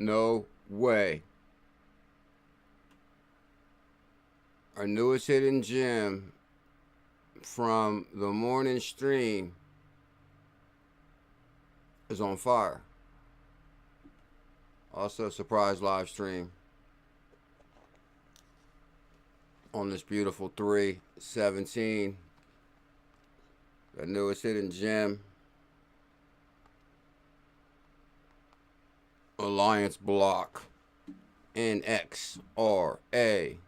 No way. Our newest hidden gem from the morning stream is on fire. Also, a surprise live stream on this beautiful 3/17. The newest hidden gem, Alliance Block NXRA.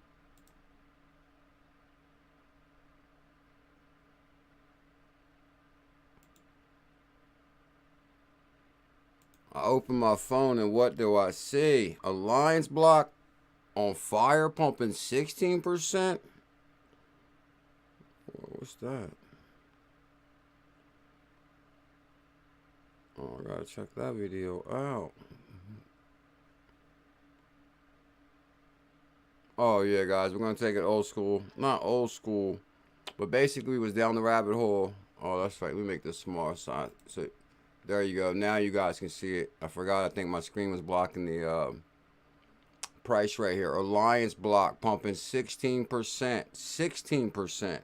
I open my phone and what do I see? Alliance Block on fire, pumping 16%. What's that? Oh, I gotta check that video out. Oh yeah, guys, we're gonna take it old school. Not old school, but basically was down the rabbit hole. Oh, that's right. Let me make this small so there you go. Now you guys can see it. I forgot. I think my screen was blocking the price right here. Alliance Block pumping 16%. 16%.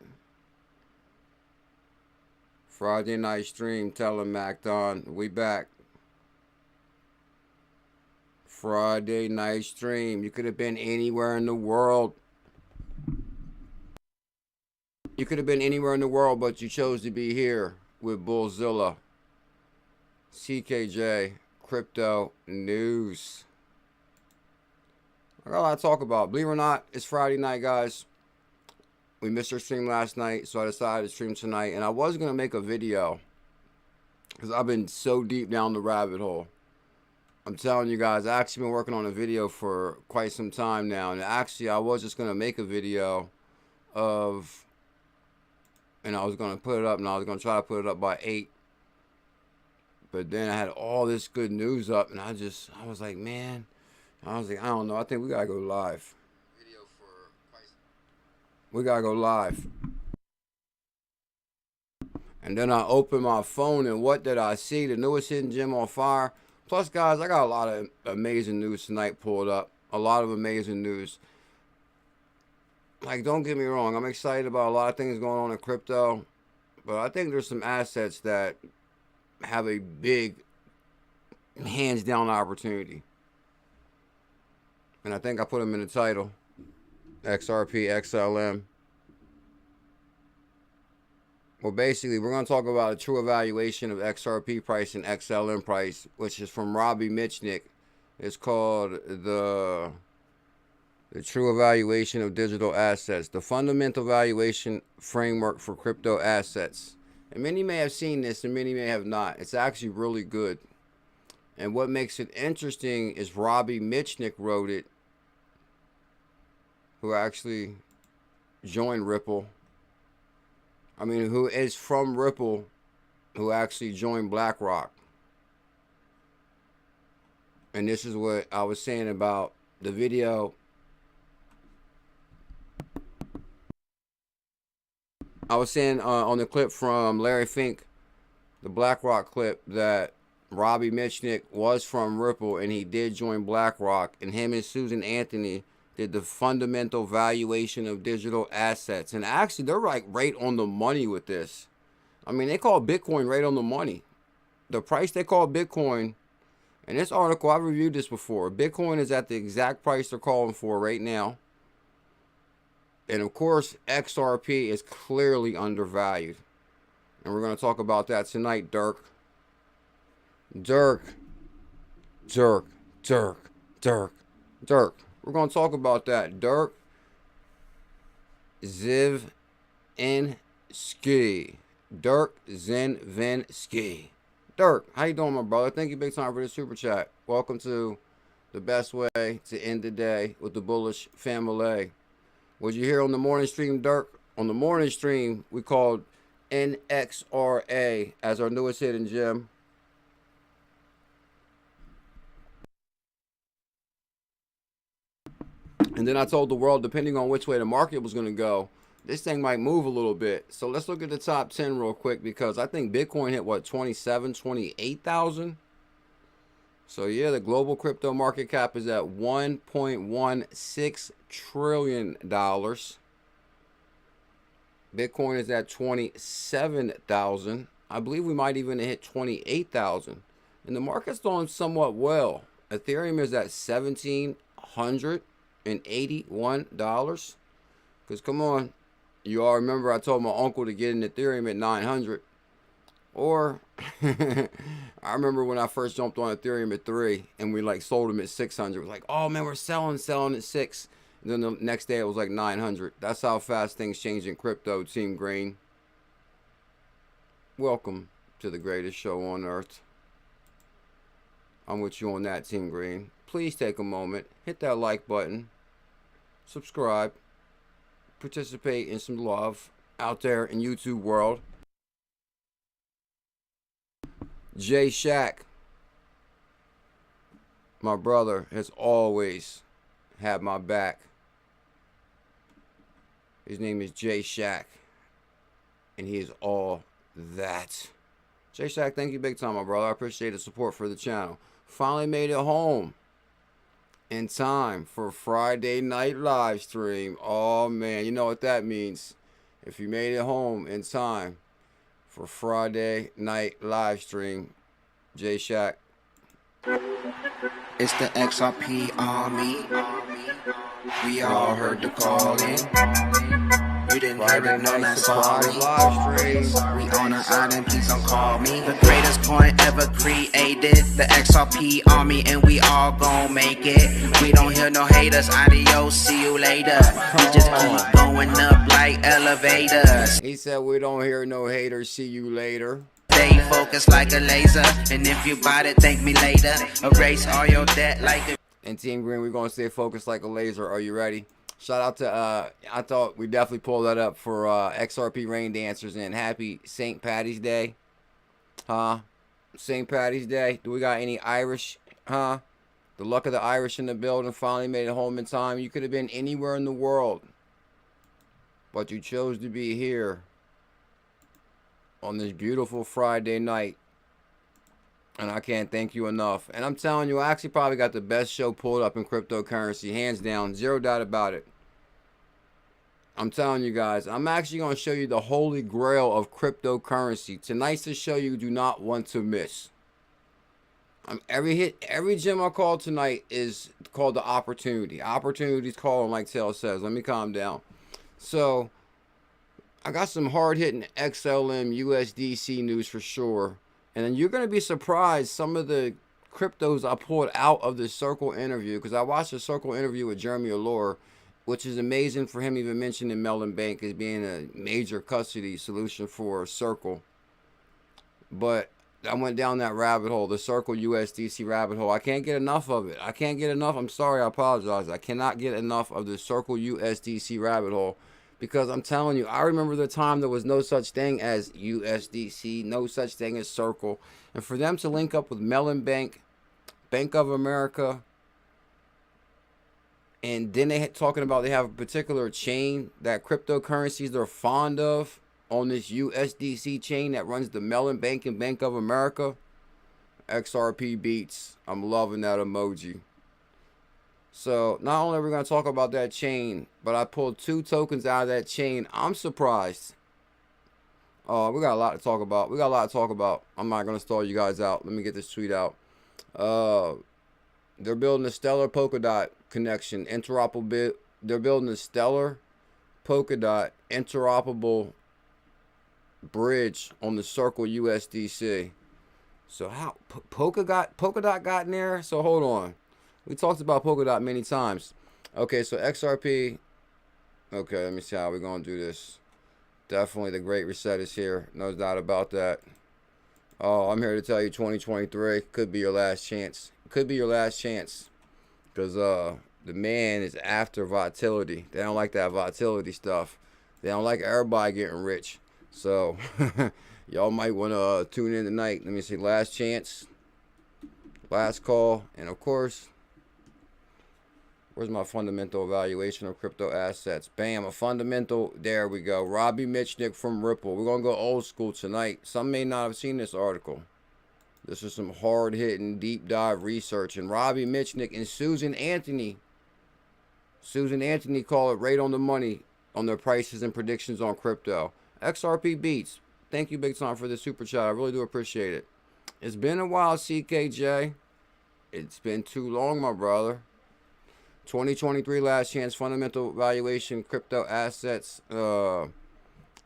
Friday night stream. 𝕤𝕚𝕟𝕤𝕤. We back. Friday night stream. You could have been anywhere in the world. You could have been anywhere in the world, but you chose to be here with BuLLZiLLa. CKJ Crypto News. I got a lot to talk about. Believe it or not, it's Friday night, guys. We missed our stream last night, so I decided to stream tonight. And I was going to make a video because I've been so deep down the rabbit hole. I'm telling you guys, I've actually been working on a video for quite some time now. And actually, I was just going to make a video of, and I was going to put it up, and I was going to try to put it up by 8. But then I had all this good news up, and I was like, man, I don't know. I think we got to go live. We got to go live. And then I opened my phone, and what did I see? The newest hidden gem on fire. Plus, guys, I got a lot of amazing news tonight pulled up. A lot of amazing news. Like, don't get me wrong. I'm excited about a lot of things going on in crypto. But I think there's some assets that have a big, hands down opportunity. And I think I put them in the title. XRP, XLM. Well, basically, we're going to talk about a true evaluation of XRP price and XLM price, which is from 𝕤𝕚𝕟𝕚𝕤𝕤. It's called the True Evaluation of Digital Assets, the Fundamental Valuation Framework for Crypto Assets. And many may have seen this and many may have not. It's actually really good. And what makes it interesting is 𝕤𝕚𝕟𝕚𝕚 wrote it, who actually joined Ripple. I mean, who is from Ripple, who actually joined BlackRock. And this is what I was saying about the video. I was saying on the clip from Larry Fink, the BlackRock clip, that 𝕤𝕚𝕟𝕚𝕚 was from Ripple and he did join BlackRock, and him and Susan Anthony did the fundamental valuation of digital assets. And actually, they're like right on the money with this. I mean, they call Bitcoin right on the money. The price they call Bitcoin, in this article, I've reviewed this before. Bitcoin is at the exact price they're calling for right now. And of course, XRP is clearly undervalued. And we're going to talk about that tonight, Dirk. We're going to talk about that. 𝕤𝕚𝕚𝕚𝕚𝕚𝕚𝕚𝕚𝕚𝕚𝕚𝕚𝕚𝕚𝕚𝕚𝕚𝕚. Dirk, how you doing, my brother? Thank you big time for the super chat. Welcome to the best way to end the day with the bullish family. What you hear on the morning stream, Dirk? On the morning stream, we called NXRA as our newest hidden gem. And then I told the world, depending on which way the market was going to go, this thing might move a little bit. So let's look at the top 10 real quick, because I think Bitcoin hit, what, 27, 28,000? So yeah, the global crypto market cap is at $1.16 trillion. Bitcoin is at 27,000. I believe we might even hit 28,000. And the market's doing somewhat well. Ethereum is at $1,781. Because come on, you all remember I told my uncle to get in Ethereum at 900. Or I remember when I first jumped on Ethereum at 3 and we like sold them at 600. It was like, oh man, we're selling at 6. And then the next day it was like 900. That's how fast things change in crypto, Team Green. Welcome to the greatest show on earth. I'm with you on that, Team Green. Please take a moment, hit that like button, subscribe, participate in some love out there in YouTube world. Jay Shack, my brother, has always had my back. His name is Jay Shack, and he is all that. Jay Shack, thank you big time, my brother. I appreciate the support for the channel. Finally made it home in time for Friday night live stream. Oh man, you know what that means. If you made it home in time for Friday night live stream, Jay Shack. It's the XRP army. We all heard the calling. You didn't hear it, no, that's all me. We on an island, please don't call me. The greatest coin ever created, the XRP army, and we all gon' make it. We don't hear no haters, adios, see you later. We just keep going up like elevators. He said we don't hear no haters, see you later. Stay focused like a laser, and if you bought it, thank me later. Erase all your debt like a... And Team Green, we're gonna stay focused like a laser. Are you ready? Shout out to I thought we definitely pulled that up for XRP Rain Dancers, and happy St. Patty's Day. St. Patty's Day. Do we got any Irish? The luck of the Irish in the building. Finally made it home in time. You could have been anywhere in the world, but you chose to be here on this beautiful Friday night, and I can't thank you enough. And I'm telling you, I actually probably got the best show pulled up in cryptocurrency, hands down, zero doubt about it. I'm telling you guys, I'm actually going to show you the holy grail of cryptocurrency. Tonight's the show you do not want to miss. Every gem I call tonight is called the opportunity. Opportunity's calling, like Tail says. Let me calm down. So I got some hard-hitting XLM USDC news for sure. And then you're going to be surprised some of the cryptos I pulled out of the Circle interview. Because I watched the Circle interview with Jeremy Allure, which is amazing for him even mentioning ℚ𝕝𝕚𝕚 as being a major custody solution for Circle. But I went down that rabbit hole, the Circle USDC rabbit hole. I can't get enough of it. I can't get enough. I'm sorry, I apologize. I cannot get enough of the Circle USDC rabbit hole. Because I'm telling you, I remember the time there was no such thing as USDC, no such thing as Circle. And for them to link up with ℚ𝕝𝕚𝕚, Bank of America, and then they talking about they have a particular chain that cryptocurrencies they're fond of on this USDC chain that runs the ℚ𝕝𝕚𝕚 and Bank of America. XRP beats. I'm loving that emoji. So not only are we going to talk about that chain, but I pulled 2 tokens out of that chain. I'm surprised. Oh, we got a lot to talk about. I'm not going to stall you guys out. Let me get this tweet out. They're building a Stellar Polkadot connection. Interoperable. They're building a Stellar Polkadot interoperable bridge on the Circle USDC. So how Polkadot got in there? So hold on. We talked about Polkadot many times. Okay, so XRP. Okay, let me see how we're going to do this. Definitely the Great Reset is here. No doubt about that. Oh, I'm here to tell you 2023 could be your last chance. Could be your last chance. Because the man is after volatility. They don't like that volatility stuff. They don't like everybody getting rich. So, y'all might want to tune in tonight. Let me see. Last chance. Last call. And of course, where's my fundamental evaluation of crypto assets? Bam, a fundamental. There we go. Robbie Mitchnick from Ripple. We're going to go old school tonight. Some may not have seen this article. This is some hard-hitting, deep dive research. And Robbie Mitchell and Susan Anthony call it right on the money on their prices and predictions on crypto. XRP Beats, thank you big time for the super chat. I really do appreciate it. It's been a while, CKJ. It's been too long, my brother. 2023 last chance fundamental valuation crypto assets. You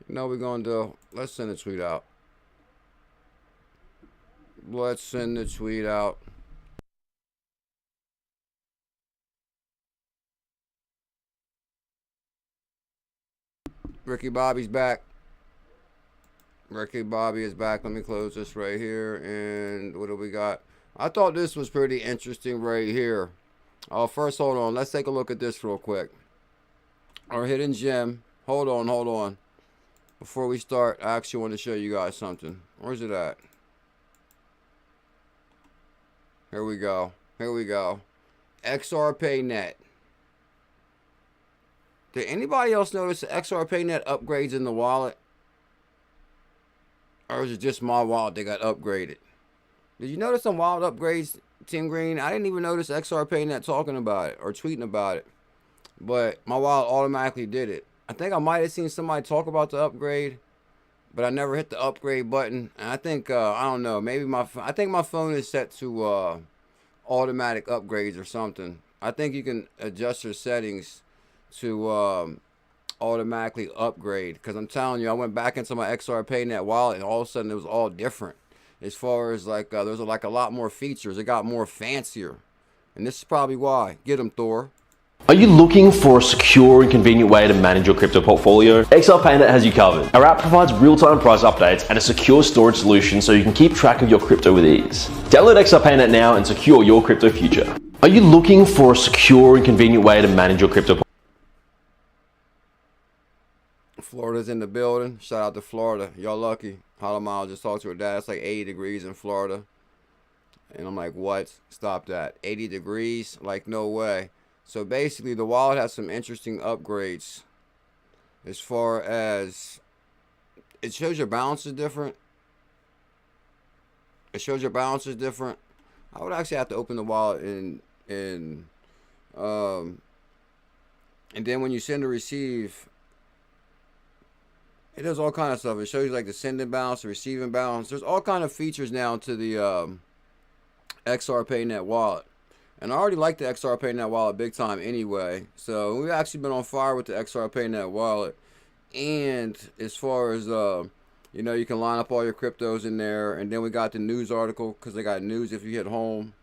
know we're gonna do. Let's send a tweet out. Let's send the tweet out. Ricky Bobby's back. Ricky Bobby is back. Let me close this right here. And what do we got? I thought this was pretty interesting right here. First, hold on. Let's take a look at this real quick. Our hidden gem. Hold on. Before we start, I actually want to show you guys something. Where's it at? Here we go. XRPayNeT. Did anybody else notice the XRPayNeT upgrades in the wallet? Or is it just my wallet that got upgraded? Did you notice some wallet upgrades, Team Green? I didn't even notice XRPayNeT talking about it or tweeting about it. But my wallet automatically did it. I think I might have seen somebody talk about the upgrade, but I never hit the upgrade button. And I think, I don't know, maybe I think my phone is set to automatic upgrades or something. I think you can adjust your settings to automatically upgrade, because I'm telling you, I went back into my XRPayNeT wallet and all of a sudden it was all different as far as like there's like a lot more features. It got more fancier, and this is probably why. Get them, Thor. Are you looking for a secure and convenient way to manage your crypto portfolio? XRPayNeT has you covered. Our app provides real-time price updates and a secure storage solution so you can keep track of your crypto with ease. Download XRPayNeT now and secure your crypto future. Are you looking for a secure and convenient way to manage your crypto portfolio? Florida's in the building. Shout out to Florida. Y'all lucky. ℙ𝕝𝕝𝕤 just talked to her dad. It's like 80 degrees in Florida. And I'm like, what? Stop that. 80 degrees? Like, no way. So basically, the wallet has some interesting upgrades. As far as it shows your balance is different. I would actually have to open the wallet and then when you send or receive, it does all kind of stuff. It shows you like the sending balance, the receiving balance. There's all kind of features now to the XRPayNeT wallet. And I already like the XRPayNeT wallet big time anyway. So we've actually been on fire with the XRPayNeT wallet. And as far as, you know, you can line up all your cryptos in there. And then we got the news article, because they got news. If you hit home,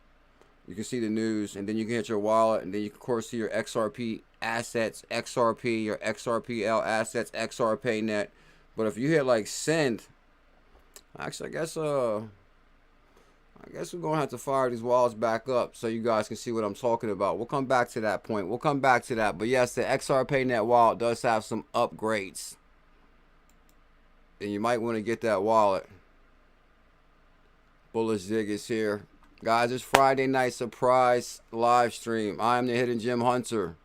you can see the news. And then you can hit your wallet. And then you can, of course, see your XRP assets, XRP, your XRPL assets, XRPayNeT. But if you hit like send, actually, I guess we're going to have to fire these wallets back up so you guys can see what I'm talking about. We'll come back to that point. But yes, the XRPayNeT wallet does have some upgrades. And you might want to get that wallet. BuLLZiLLa is here. Guys, it's Friday night surprise live stream. I am the Hidden Gem Hunter.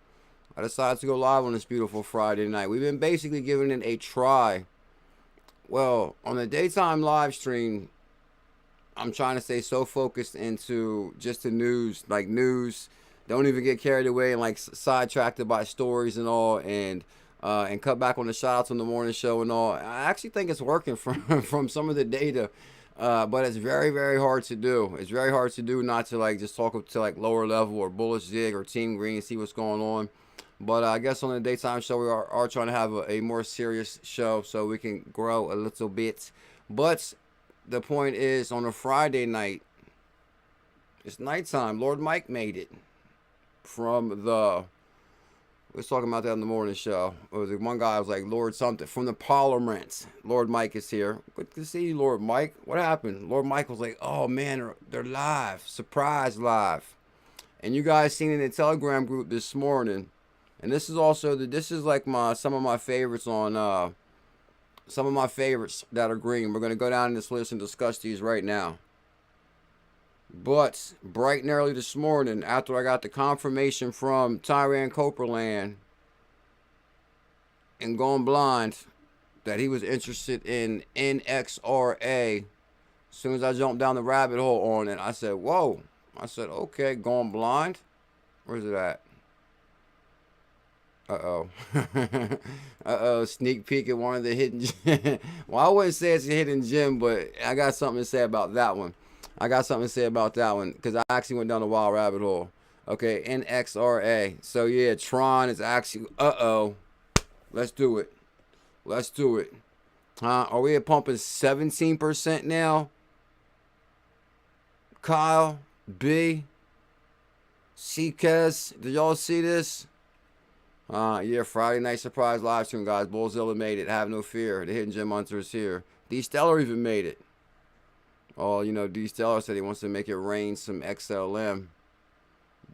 I decided to go live on this beautiful Friday night. We've been basically giving it a try. Well, on the daytime live stream, I'm trying to stay so focused into just the news, like news. Don't even get carried away and like sidetracked by stories and all, and cut back on the shout outs on the morning show and all. I actually think it's working from some of the data, but it's very, very hard to do. It's very hard to do not to like just talk to like lower level or BuLLZiLLa or Team Green, see what's going on. But I guess on the daytime show, we are trying to have a more serious show so we can grow a little bit. But the point is, on a Friday night, it's nighttime. Lord Mike made it from the... We was talking about that in the morning show. It was one guy was like, Lord something, from the Parliament. Lord Mike is here. Good to see you, Lord Mike. What happened? Lord Mike was like, oh man, they're live. Surprise live. And you guys seen in the Telegram group this morning. And this is also this is like some of my favorites on some of my favorites that are green. We're gonna go down this list and discuss these right now. But bright and early this morning, after I got the confirmation from Tyran Copeland and Gone Blind that he was interested in NXRA, As soon as I jumped down the rabbit hole on it, I said, whoa. I said, okay, going blind. Where's it at? Uh-oh. Uh-oh, sneak peek at one of the hidden gems. Well, I wouldn't say it's a hidden gem, but I got something to say about that one. Because I actually went down the wild rabbit hole. Okay, NXRA. So, yeah, Tron is actually... Uh-oh. Let's do it. Are we at pumping 17% now? Kyle, B, CKez, did y'all see this? Yeah, Friday night surprise live stream, guys. BuLLZiLla made it. Have no fear. The hidden gem hunter is here. 𝕝𝕠𝕚𝕒 even made it. Oh, you know, 𝕝𝕠𝕚𝕒 said he wants to make it rain some XLM.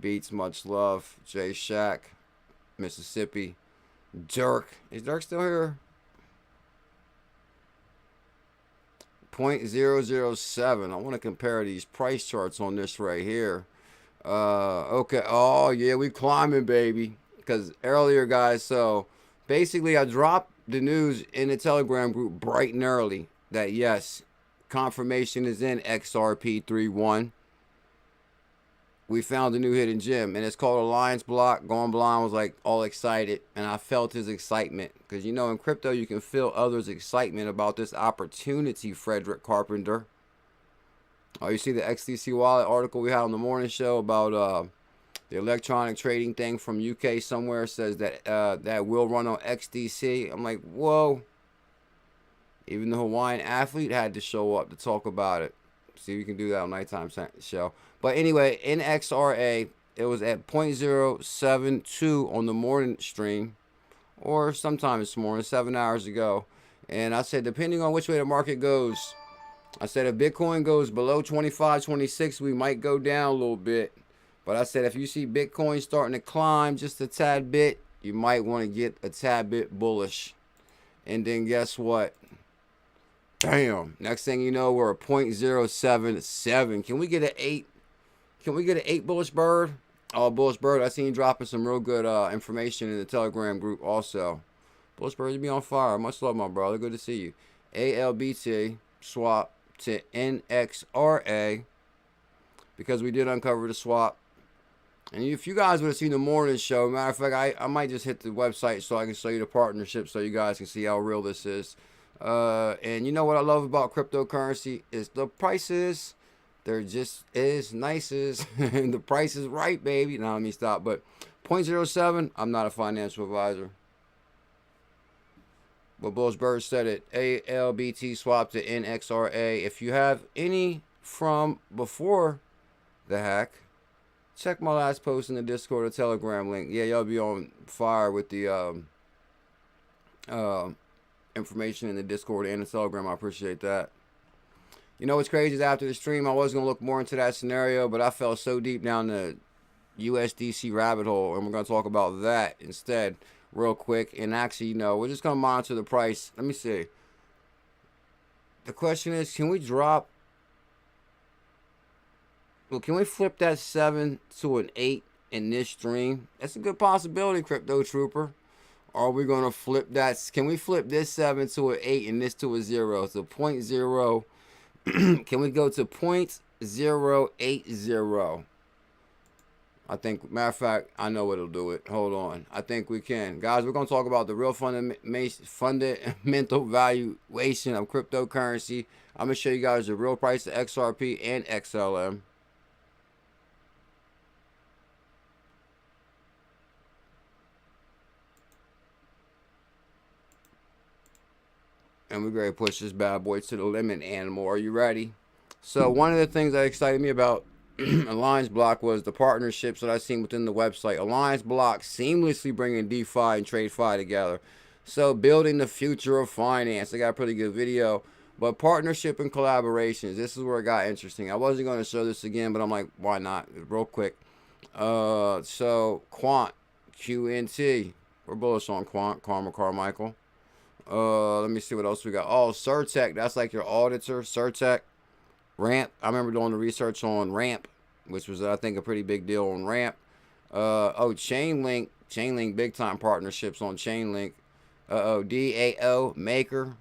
Beats, much love. J Shack, Mississippi. Dirk. Is Dirk still here? 0.007. I want to compare these price charts on this right here. Okay. Oh, yeah, we climbing, baby. Because earlier, guys, so basically I dropped the news in the Telegram group bright and early that, yes, confirmation is in XRP31. We found a new hidden gem, and it's called Alliance Block. Going blind was like all excited, and I felt his excitement. Because, you know, in crypto, you can feel others' excitement about this opportunity, Frederick Carpenter. Oh, you see the XDC wallet article we had on the morning show about the electronic trading thing from UK somewhere says that that will run on XDC. I'm like, whoa. Even the Hawaiian athlete had to show up to talk about it. See, we can do that on nighttime show. But anyway, in XRA, it was at 0.072 on the morning stream, or sometime this morning, 7 hours ago. And I said, depending on which way the market goes, I said if Bitcoin goes below 25, 26, we might go down a little bit. But I said if you see Bitcoin starting to climb just a tad bit, you might want to get a tad bit bullish. And then guess what? Damn. Next thing you know, we're at 0.077. Can we get an 8? Can we get an 8 bullish bird? Oh, bullish bird. I seen you dropping some real good information in the Telegram group also. Bullish bird, you be on fire. Much love, my brother. Good to see you. ALBT swap to NXRA because we did uncover the swap. And if you guys would have seen the morning show, matter of fact, I might just hit the website so I can show you the partnership so you guys can see how real this is. And you know what I love about cryptocurrency is the prices. They're just as nice as and the price is right, baby. Now let me stop. But 0.07, I'm not a financial advisor. But Bullish Bird said it. ALBT swap to NXRA. If you have any from before the hack, check my last post in the Discord or Telegram link. Yeah, y'all be on fire with the information in the Discord and the Telegram. I appreciate that. You know what's crazy is after the stream, I was going to look more into that scenario, but I fell so deep down the USDC rabbit hole, and we're going to talk about that instead real quick. And actually, you know, we're just going to monitor the price. Let me see. The question is, can we drop... Well, can we flip that 7 to an 8 in this stream? That's a good possibility, Crypto Trooper. Are we going to flip that? Can we flip this 7 to an 8 and this to a 0? So 0.0. Can we go to 0.080? I think, matter of fact, I know what'll do it. Hold on. I think we can. Guys, we're going to talk about the real fundamental valuation of cryptocurrency. I'm going to show you guys the real price of XRP and XLM. And we're going to push this bad boy to the limit, animal. Are you ready? So one of the things that excited me about Alliance Block was the partnerships that I've seen within the website. Alliance Block seamlessly bringing DeFi and TradeFi together. So building the future of finance. I got a pretty good video. But partnership and collaborations. This is where it got interesting. I wasn't going to show this again, but I'm like, why not? Real quick. So Quant, QNT. We're bullish on Quant, Carmichael. Let me see what else we got. Oh, Certec. That's like your auditor. Certec. Ramp. I remember doing the research on Ramp, which was, I think, a pretty big deal on Ramp. Oh, Chainlink. Chainlink, big time partnerships on Chainlink. DAO Maker.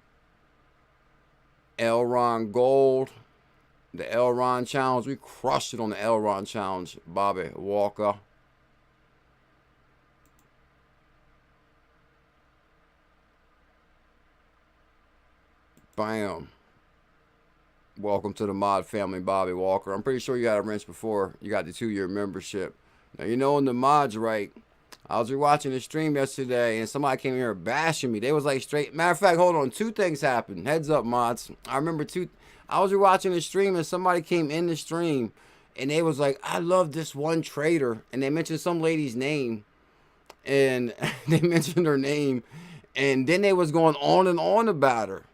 Elron Gold. The Elron challenge. We crushed it on the Elron challenge, Bobby Walker. Bam. Welcome to the mod family, Bobby Walker. I'm pretty sure you got a wrench before you got the 2-year membership. Now, you know, in the mods, right? I was rewatching the stream yesterday, and somebody came here bashing me. They was like straight. Matter of fact, hold on. 2 things happened. Heads up, mods. I remember 2. I was rewatching the stream, and somebody came in the stream, and they was like, I love this one trader. And they mentioned some lady's name, and they mentioned her name, and then they was going on and on about her.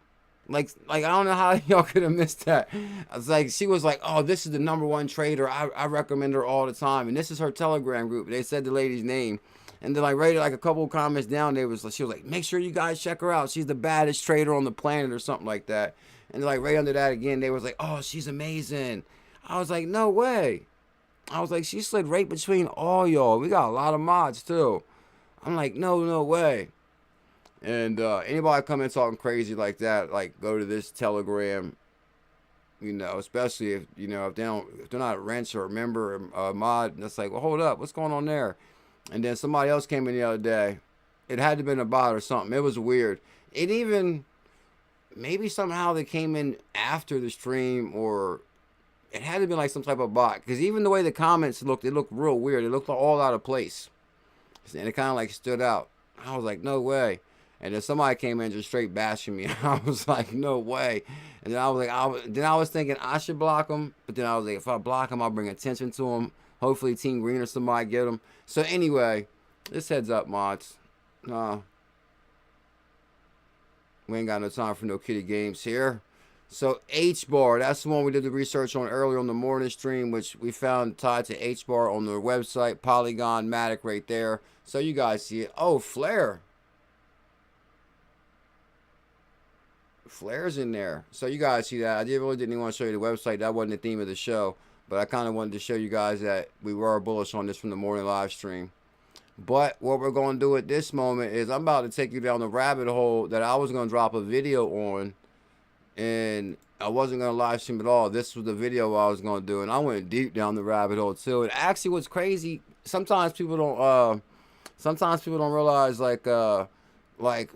Like I don't know how y'all could have missed that. I was like, she was like, oh, this is the #1 trader. I recommend her all the time. And this is her Telegram group. They said the lady's name. And then like right like a couple of comments down, she was like, make sure you guys check her out. She's the baddest trader on the planet or something like that. And like right under that again, they was like, oh, she's amazing. I was like, no way. I was like, she slid right between all y'all. We got a lot of mods too. I'm like, no way. And anybody come in talking crazy like that, like go to this Telegram, you know, especially if, you know, if they're not a wrench or a member or a mod, and it's like, well, hold up, what's going on there? And then somebody else came in the other day. It had to have been a bot or something. It was weird. It even, maybe somehow they came in after the stream, or it had to have been like some type of bot. Because even the way the comments looked, it looked real weird. It looked all out of place. And it kind of like stood out. I was like, no way. And then somebody came in just straight bashing me. I was like, no way. And then I was thinking I should block them. But then I was like, if I block them, I'll bring attention to them. Hopefully Team Green or somebody get them. So anyway, this heads up, mods. We ain't got no time for no kiddie games here. So HBAR, that's the one we did the research on earlier on the morning stream, which we found tied to HBAR on their website. Polygon Matic right there. So you guys see it. Oh, Flare. Flares in there. So you guys see that. I really didn't even want to show you the website. That wasn't the theme of the show. But I kind of wanted to show you guys that we were bullish on this from the morning live stream. But what we're going to do at this moment is I'm about to take you down the rabbit hole that I was going to drop a video on. And I wasn't going to live stream at all. This was the video I was going to do. And I went deep down the rabbit hole too. And actually what's crazy, sometimes people don't realize like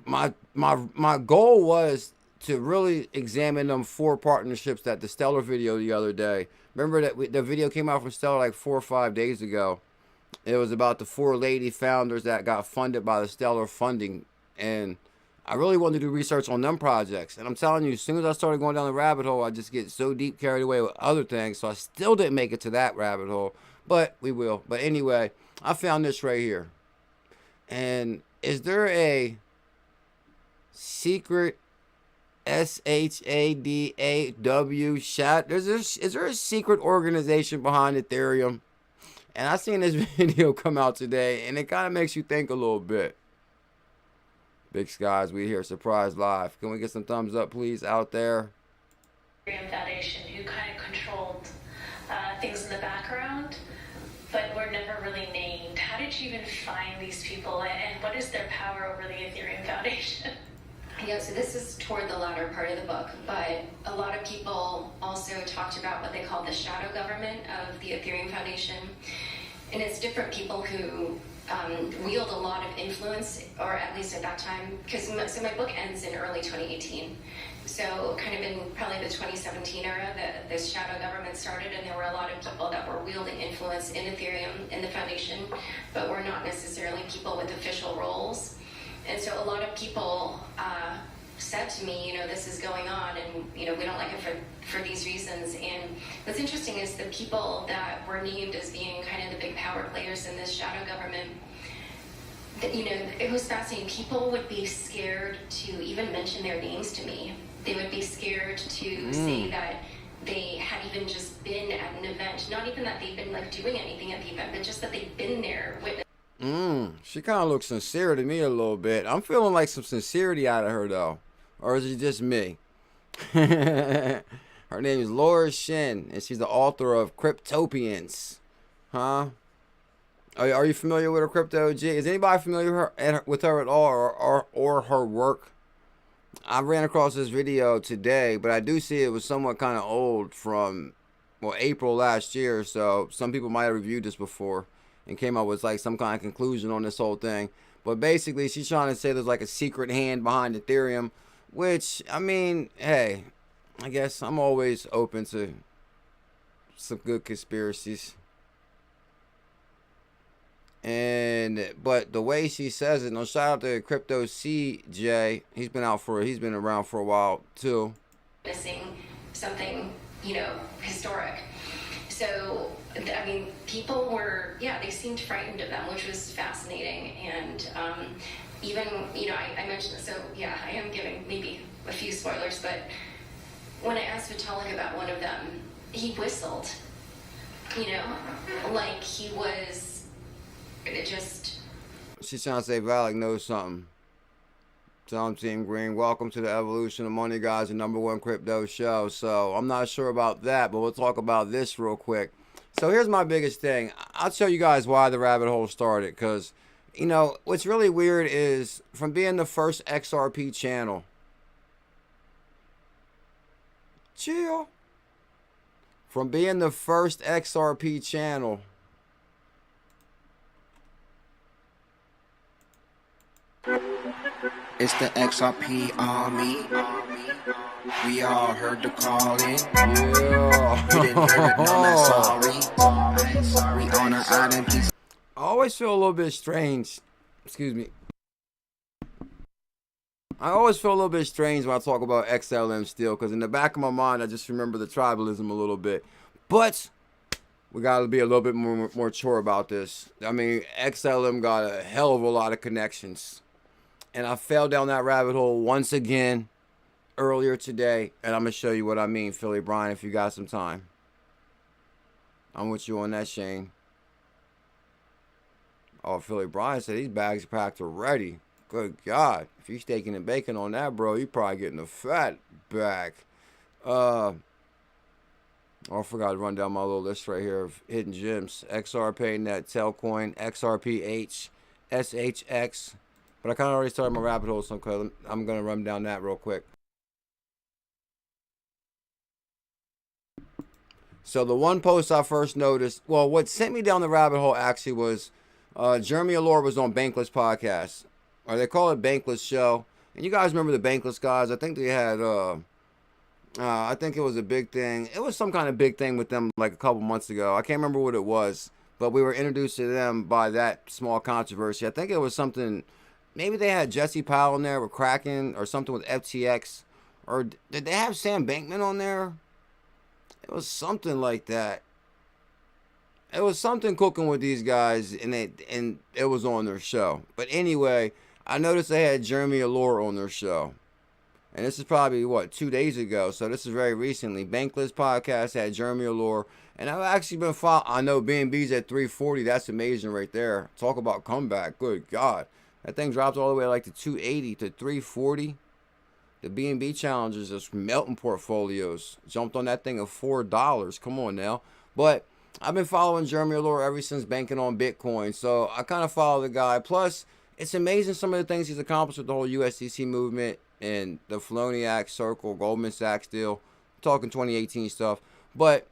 my goal was to really examine them 4 partnerships that the Stellar video the other day. Remember that the video came out from Stellar like 4 or 5 days ago. It was about the 4 lady founders that got funded by the Stellar funding. And I really wanted to do research on them projects. And I'm telling you, as soon as I started going down the rabbit hole, I just get so deep carried away with other things. So I still didn't make it to that rabbit hole. But we will. But anyway, I found this right here. And is there a secret SHADAW shot? Is there a secret organization behind Ethereum? And I seen this video come out today, and it kind of makes you think a little bit. Big Skies, we here, surprise live. Can we get some thumbs up, please, out there? Ethereum Foundation, who kind of controlled things in the background, but were never really named. How did you even find these people, and what is their power over the Ethereum Foundation? Yeah, so this is toward the latter part of the book, but a lot of people also talked about what they call the shadow government of the Ethereum Foundation. And it's different people who wield a lot of influence, or at least at that time, because so my book ends in early 2018. So kind of in probably the 2017 era that this shadow government started, and there were a lot of people that were wielding influence in Ethereum, in the foundation, but were not necessarily people with official roles. And so a lot of people said to me, you know, this is going on, and, you know, we don't like it for these reasons. And what's interesting is the people that were named as being kind of the big power players in this shadow government, that, you know, it was fascinating. People would be scared to even mention their names to me. They would be scared to say that they had even just been at an event. Not even that they'd been like doing anything at the event, but just that they'd been there with. She kind of looks sincere to me a little bit. I'm feeling like some sincerity out of her, though. Or is it just me? Her name is Laura Shin, and she's the author of Cryptopians. Huh? Are you familiar with her, Crypto G? Is anybody familiar with her at all, or her work? I ran across this video today, but I do see it was somewhat kind of old from, well, April last year. So some people might have reviewed this before and came up with like some kind of conclusion on this whole thing. But basically, she's trying to say there's like a secret hand behind Ethereum, which, I mean, hey, I guess I'm always open to some good conspiracies. But the way she says it, no, shout out to Crypto CJ. He's been around for a while too. Missing something, you know, historic. So, I mean, people were, yeah, they seemed frightened of them, which was fascinating. And even, you know, I mentioned this, so yeah, I am giving maybe a few spoilers, but when I asked Vitalik about one of them, he whistled, you know, like he was just... She's trying to say Valak knows something. Tell him, Team Green, welcome to the Evolution of Money, guys, the #1 crypto show. So I'm not sure about that, but we'll talk about this real quick. So here's my biggest thing. I'll tell you guys why the rabbit hole started, because, you know, what's really weird is from being the first XRP channel. Chill. From being the first XRP channel, It's the XRP army. We all heard the calling. yeah. We didn't hear it, no, that's sorry. We on an island, please. I always feel a little bit strange. Excuse me. I always feel a little bit strange when I talk about XLM still, because in the back of my mind, I just remember the tribalism a little bit. But we got to be a little bit more mature about this. I mean, XLM got a hell of a lot of connections. And I fell down that rabbit hole once again earlier today. And I'm going to show you what I mean, Philly Brian, if you got some time. I'm with you on that, Shane. Oh, Philly Brian said these bags are packed already. Good God. If you're staking and baking on that, bro, you're probably getting a fat bag. Oh, I forgot to run down my little list right here of hidden gems. XRPayNeT, Telcoin, XRPH, SHX. But I kind of already started my rabbit hole, so I'm going to run down that real quick. So the one post I first noticed, well, what sent me down the rabbit hole actually was 𝕝𝕚𝕟𝕚 was on Bankless Podcast. Or they call it Bankless Show. And you guys remember the Bankless guys? I think they had, I think it was a big thing. It was some kind of big thing with them like a couple months ago. I can't remember what it was. But we were introduced to them by that small controversy. I think it was something... Maybe they had Jesse Powell in there with Kraken or something with FTX. Or did they have Sam Bankman on there? It was something like that. It was something cooking with these guys, and it was on their show. But anyway, I noticed they had 𝕝𝕚𝕟𝕚 on their show. And this is probably, what, 2 days ago. So this is very recently. Bankless Podcast had 𝕝𝕚𝕟𝕚. And I've actually been following. I know BNB's at 340. That's amazing right there. Talk about comeback. Good God. That thing dropped all the way like to 280 to 340. The BNB challengers, just melting portfolios. Jumped on that thing of $4. Come on now. But I've been following 𝕝𝕚𝕟𝕚 ever since banking on Bitcoin. So I kind of follow the guy. Plus, it's amazing some of the things he's accomplished with the whole USDC movement and the ℚ𝕝𝕟 circle, Goldman Sachs deal. Talking 2018 stuff. But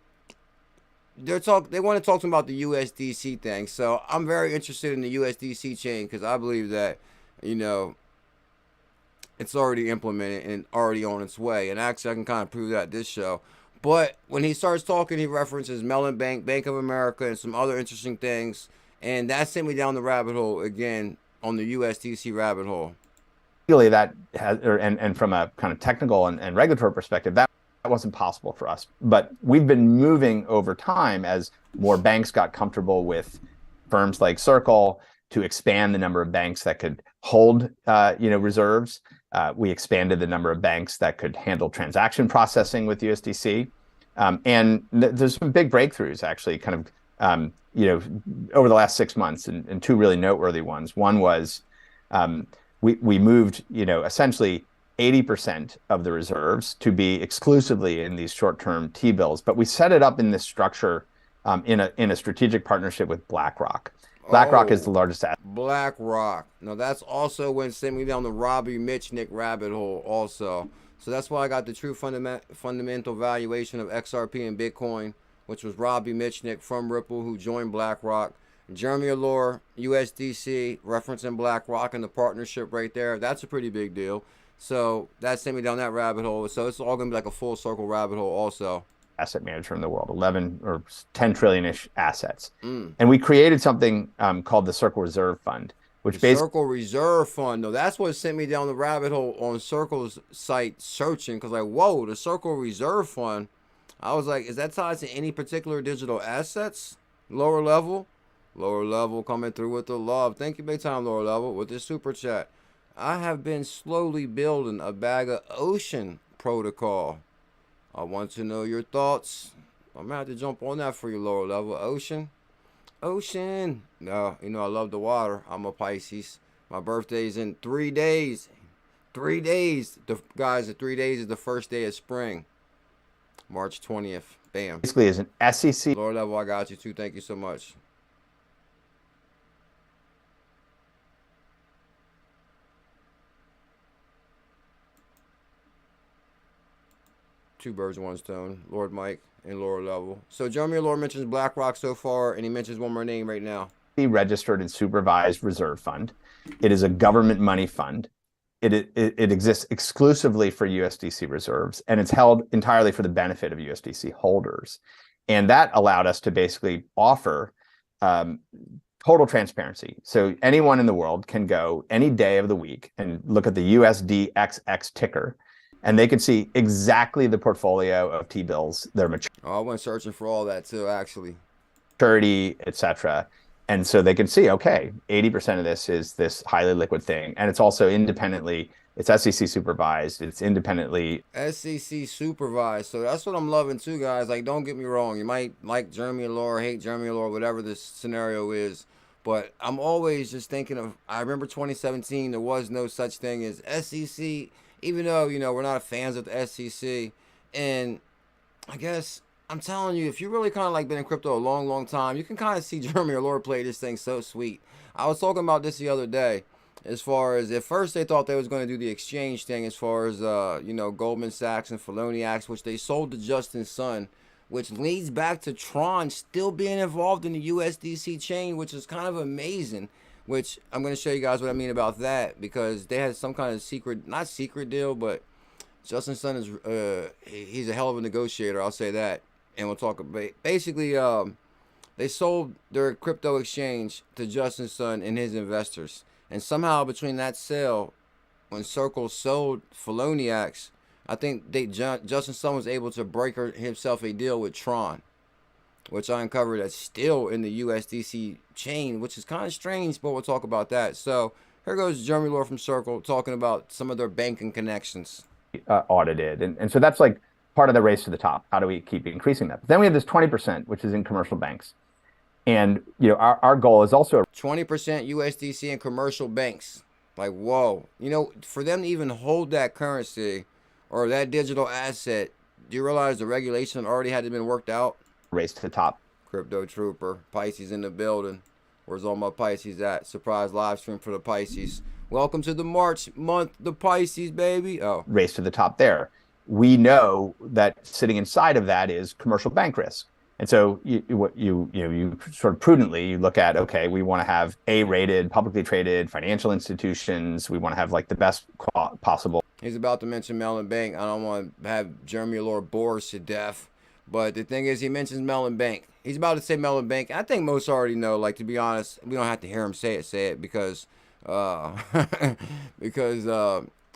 they want to talk to him about the USDC thing. So I'm very interested in the USDC chain because I believe that, you know, it's already implemented and already on its way. And actually, I can kind of prove that this show. But when he starts talking, he references Mellon Bank, Bank of America, and some other interesting things. And that sent me down the rabbit hole again on the USDC rabbit hole. Really, that has, and from a kind of technical and regulatory perspective, that wasn't possible for us. But we've been moving over time as more banks got comfortable with firms like Circle to expand the number of banks that could hold, reserves. We expanded the number of banks that could handle transaction processing with USDC. And there's some big breakthroughs actually kind of, over the last 6 months and two really noteworthy ones. One was we moved, essentially 80% of the reserves to be exclusively in these short-term T-bills, but we set it up in this structure in a strategic partnership with BlackRock. BlackRock is the largest asset. BlackRock. Now that's also when sent me down the Robbie Mitchell rabbit hole also. So that's why I got the true fundamental valuation of XRP and Bitcoin, which was Robbie Mitchell from Ripple, who joined BlackRock. ℤ𝕝𝕚𝕝 USDC, referencing BlackRock and the partnership right there. That's a pretty big deal. So that sent me down that rabbit hole. So it's all going to be like a full circle rabbit hole also. Asset manager in the world, 11 or 10 trillion-ish assets. And we created something called the Circle Reserve Fund, which basically... Circle Reserve Fund. No, that's what sent me down the rabbit hole on Circle's site searching, because like, whoa, the Circle Reserve Fund. I was like, is that tied to any particular digital assets? Lower level? Lower level coming through with the love. Thank you, big time, lower level, with this super chat. I have been slowly building a bag of Ocean protocol. I want to know your thoughts. I'm gonna have to jump on that for you, lower level. Ocean. No, you know I love the water. I'm a Pisces. My birthday's in 3 days. 3 days. Guys, the 3 days is the first day of spring. March 20th. Bam. Basically is an SEC. Lower level, I got you too. Thank you so much. Two birds, one stone. Lord Mike and lower level. So Jeremy Lord mentions BlackRock so far, and he mentions one more name right now. Registered and supervised reserve fund. It is a government money fund. It exists exclusively for USDC reserves, and it's held entirely for the benefit of USDC holders. And that allowed us to basically offer total transparency. So anyone in the world can go any day of the week and look at the USDXX ticker, and they could see exactly the portfolio of T-bills, their maturity. Oh, I went searching for all that too, actually. Maturity, etc. And so they can see, okay, 80% of this is this highly liquid thing. And it's also independently, it's SEC supervised, it's independently. SEC supervised. So that's what I'm loving too, guys. Like, don't get me wrong. You might like Jeremy Allure, hate Jeremy Allure, whatever this scenario is. But I'm always just thinking of, I remember 2017, there was no such thing as SEC, even though, you know, we're not fans of the SEC. And I guess, I'm telling you, if you really kind of like been in crypto a long, long time, you can kind of see Jeremy Allure play this thing so sweet. I was talking about this the other day, as far as, at first they thought they was going to do the exchange thing, as far as, you know, Goldman Sachs and 𝕝𝕚𝕝, which they sold to Justin Sun, which leads back to Tron still being involved in the USDC chain, which is kind of amazing. Which I'm going to show you guys what I mean about that, because they had some kind of secret, not secret deal, but Justin Sun is, he's a hell of a negotiator, I'll say that. And we'll talk about, basically, they sold their crypto exchange to Justin Sun and his investors. And somehow between that sale, when Circle sold 𝕝𝕚𝕝𝕝, I think Justin Sun was able to break himself a deal with Tron, which I uncovered that's still in the USDC chain, which is kind of strange, but we'll talk about that. So here goes Jeremy Allure from Circle talking about some of their banking connections. Audited. And so that's like part of the race to the top. How do we keep increasing that? But then we have this 20%, which is in commercial banks. And, you know, our goal is also 20% USDC in commercial banks. Like, whoa. You know, for them to even hold that currency or that digital asset, do you realize the regulation already had been worked out? Race to the top. Crypto Trooper, Pisces in the building. Where's all my Pisces at? Surprise live stream for the Pisces. Welcome to the March month, the Pisces, baby. Oh, race to the top there. We know that sitting inside of that is commercial bank risk. And so you sort of prudently, you look at, okay, we want to have A-rated, publicly traded financial institutions. We want to have like the best possible. He's about to mention Mellon Bank. I don't want to have Jeremy Allure bore us to death. But the thing is, he mentions Mellon Bank. He's about to say Mellon Bank. I think most already know, like, to be honest, we don't have to hear him say it because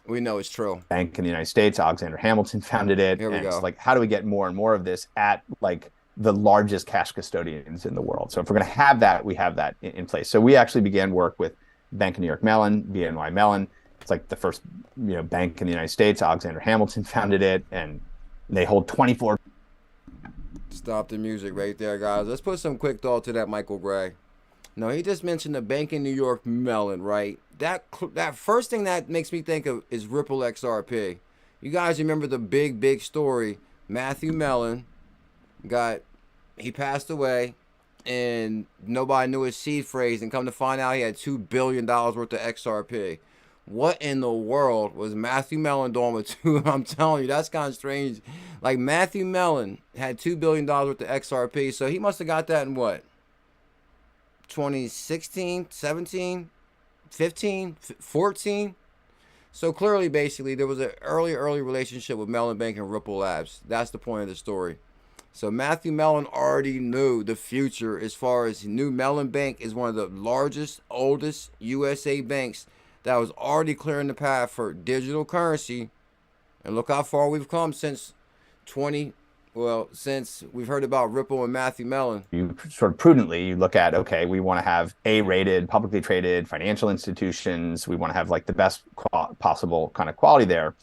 we know it's true. Bank in the United States, Alexander Hamilton founded it. Here we go. It's like, how do we get more and more of this at like the largest cash custodians in the world? So if we're going to have that, we have that in place. So we actually began work with Bank of New York Mellon, BNY Mellon. It's like the first, you know, bank in the United States. Alexander Hamilton founded it, and they hold 24. Stop the music right there, guys. Let's put some quick thought to that, Michael Gray. No, he just mentioned the Bank in New York Mellon, right? That first thing that makes me think of is Ripple XRP. You guys remember the big story? Matthew Mellon he passed away, and nobody knew his seed phrase, and come to find out he had $2 billion worth of XRP. What in the world was Matthew ℚ𝕝𝕠𝕨 to? I'm telling you, that's kind of strange. Like, Matthew Mellon had $2 billion worth of XRP, so he must have got that in what? 2016, 17, 15, 14? So clearly, basically, there was an early relationship with Mellon Bank and Ripple Labs. That's the point of the story. So Matthew Mellon already knew the future as far as he knew Mellon Bank is one of the largest, oldest USA banks that was already clearing the path for digital currency. And look how far we've come since since we've heard about Ripple and Matthew Mellon. You sort of prudently, you look at, okay, we want to have A-rated, publicly traded financial institutions. We want to have like the best possible kind of quality there.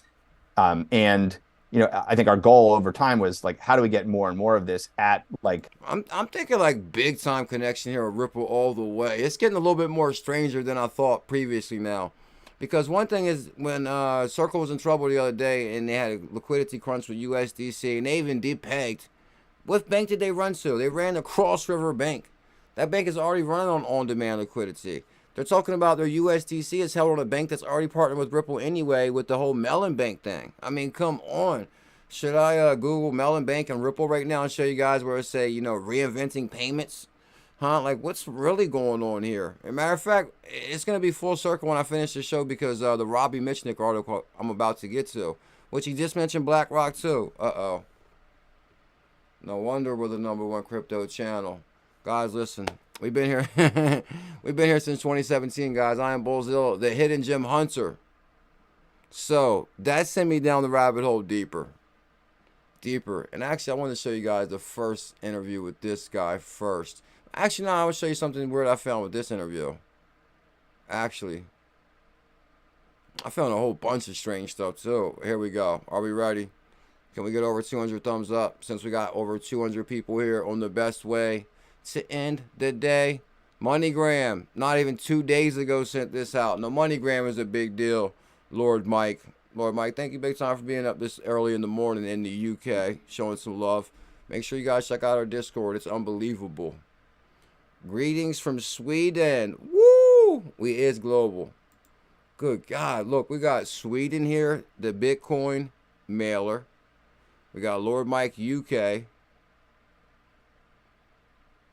And you know, I think our goal over time was like, how do we get more and more of this at like... I'm thinking like big time connection here with Ripple all the way. It's getting a little bit more stranger than I thought previously now. Because one thing is when Circle was in trouble the other day and they had a liquidity crunch with USDC and they even depegged. What bank did they run to? They ran to Cross River Bank. That bank is already running on-demand liquidity. They're talking about their USDC is held on a bank that's already partnered with Ripple anyway with the whole Mellon Bank thing. I mean, come on. Should I Google Mellon Bank and Ripple right now and show you guys where it say, you know, reinventing payments? Huh? Like, what's really going on here? As a matter of fact, it's going to be full circle when I finish the show because the Robbie Mitchnick article I'm about to get to, which he just mentioned BlackRock too. Uh-oh. No wonder we're the #1 crypto channel. Guys, listen. We've been here. We've been here since 2017, guys. I am BuLLZiLLa, the hidden gem hunter. So that sent me down the rabbit hole deeper. And actually, I want to show you guys the first interview with this guy first. Actually, no, I will show you something weird I found with this interview. Actually, I found a whole bunch of strange stuff too. Here we go. Are we ready? Can we get over 200 thumbs up since we got over 200 people here on the best way to end the day? MoneyGram, not even 2 days ago, sent this out. No, MoneyGram is a big deal. Lord Mike, thank you big time for being up this early in the morning in the UK, showing some love. Make sure you guys check out our Discord. It's unbelievable. Greetings from Sweden. Woo! We is global. Good God. Look, we got Sweden here, the Bitcoin mailer. We got Lord Mike UK.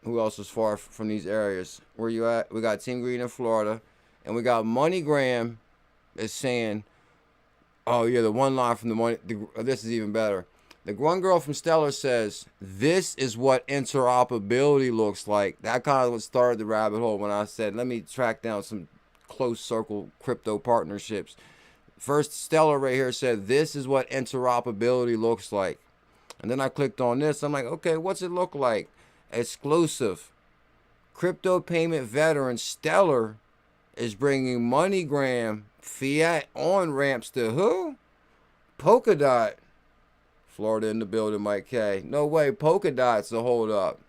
Who else is far from these areas? Where you at? We got Team Green in Florida. And we got MoneyGram is saying, oh yeah, the one line from the money. This is even better. The one girl from Stellar says, this is what interoperability looks like. That kind of what started the rabbit hole when I said, let me track down some close circle crypto partnerships. First, Stellar right here said, this is what interoperability looks like. And then I clicked on this. I'm like, okay, what's it look like? Exclusive. Crypto payment veteran Stellar is bringing MoneyGram fiat on ramps to who? Polkadot. Florida in the building, Mike K. No way, Polkadot's a hold up.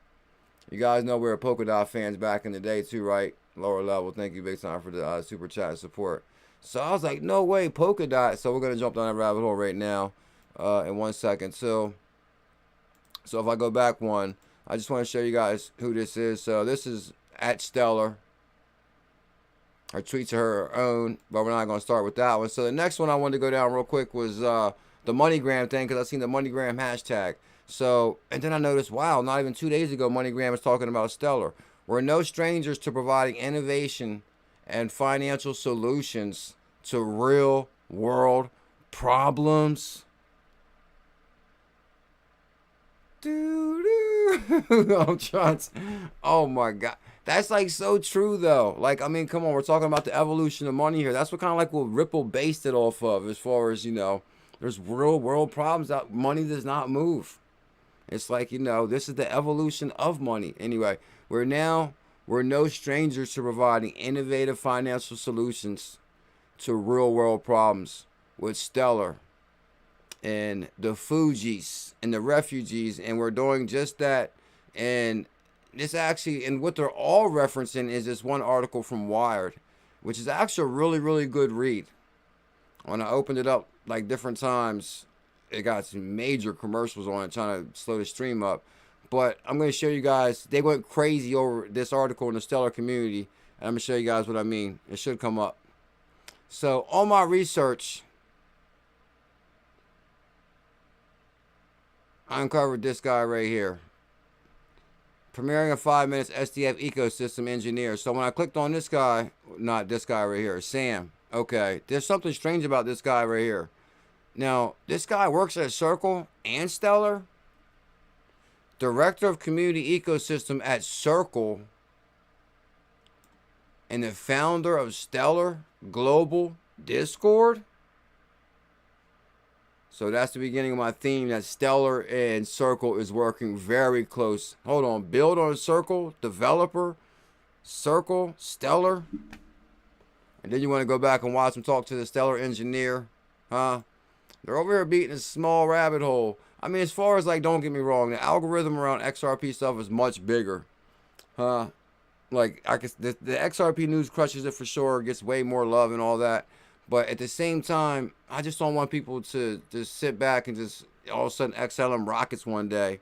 You guys know we were Polkadot fans back in the day too, right? Lower level. Thank you big time for the super chat support. So I was like, no way, Polkadot. So we're going to jump down that rabbit hole right now in 1 second. So if I go back one, I just want to show you guys who this is. So this is at Stellar. Her tweets are her own, but we're not going to start with that one. So the next one I wanted to go down real quick was the MoneyGram thing, because I seen the MoneyGram hashtag. So, and then I noticed, wow, not even 2 days ago, MoneyGram was talking about Stellar. We're no strangers to providing innovation and financial solutions to real world problems. I'm trying to, oh my God. That's like so true though. Like, I mean, come on, we're talking about the evolution of money here. That's what kind of like what Ripple based it off of, as far as, you know, there's real world problems that money does not move. It's like, you know, this is the evolution of money. Anyway, we're no strangers to providing innovative financial solutions to real world problems with Stellar and the Fugees and the refugees. And we're doing just that. And this actually, and what they're all referencing is this one article from Wired, which is actually a really, really good read. When I opened it up like different times, it got some major commercials on it trying to slow the stream up. But I'm going to show you guys. They went crazy over this article in the Stellar community. And I'm going to show you guys what I mean. It should come up. So on my research, I uncovered this guy right here. Premiering in 5 minutes, SDF ecosystem engineer. So when I clicked on this guy, not this guy right here, Sam. Okay, there's something strange about this guy right here. Now, this guy works at Circle and Stellar. Director of Community Ecosystem at Circle. And the founder of Stellar Global Discord. So that's the beginning of my theme, that Stellar and Circle is working very close. Hold on. Build on Circle, developer, Circle, Stellar. And then you want to go back and watch them talk to the Stellar engineer. Huh? They're over here beating a small rabbit hole. I mean, as far as, like, don't get me wrong, the algorithm around XRP stuff is much bigger. Huh? Like, the XRP news crushes it for sure, gets way more love and all that. But at the same time, I just don't want people to just sit back and just all of a sudden exhale them rockets one day.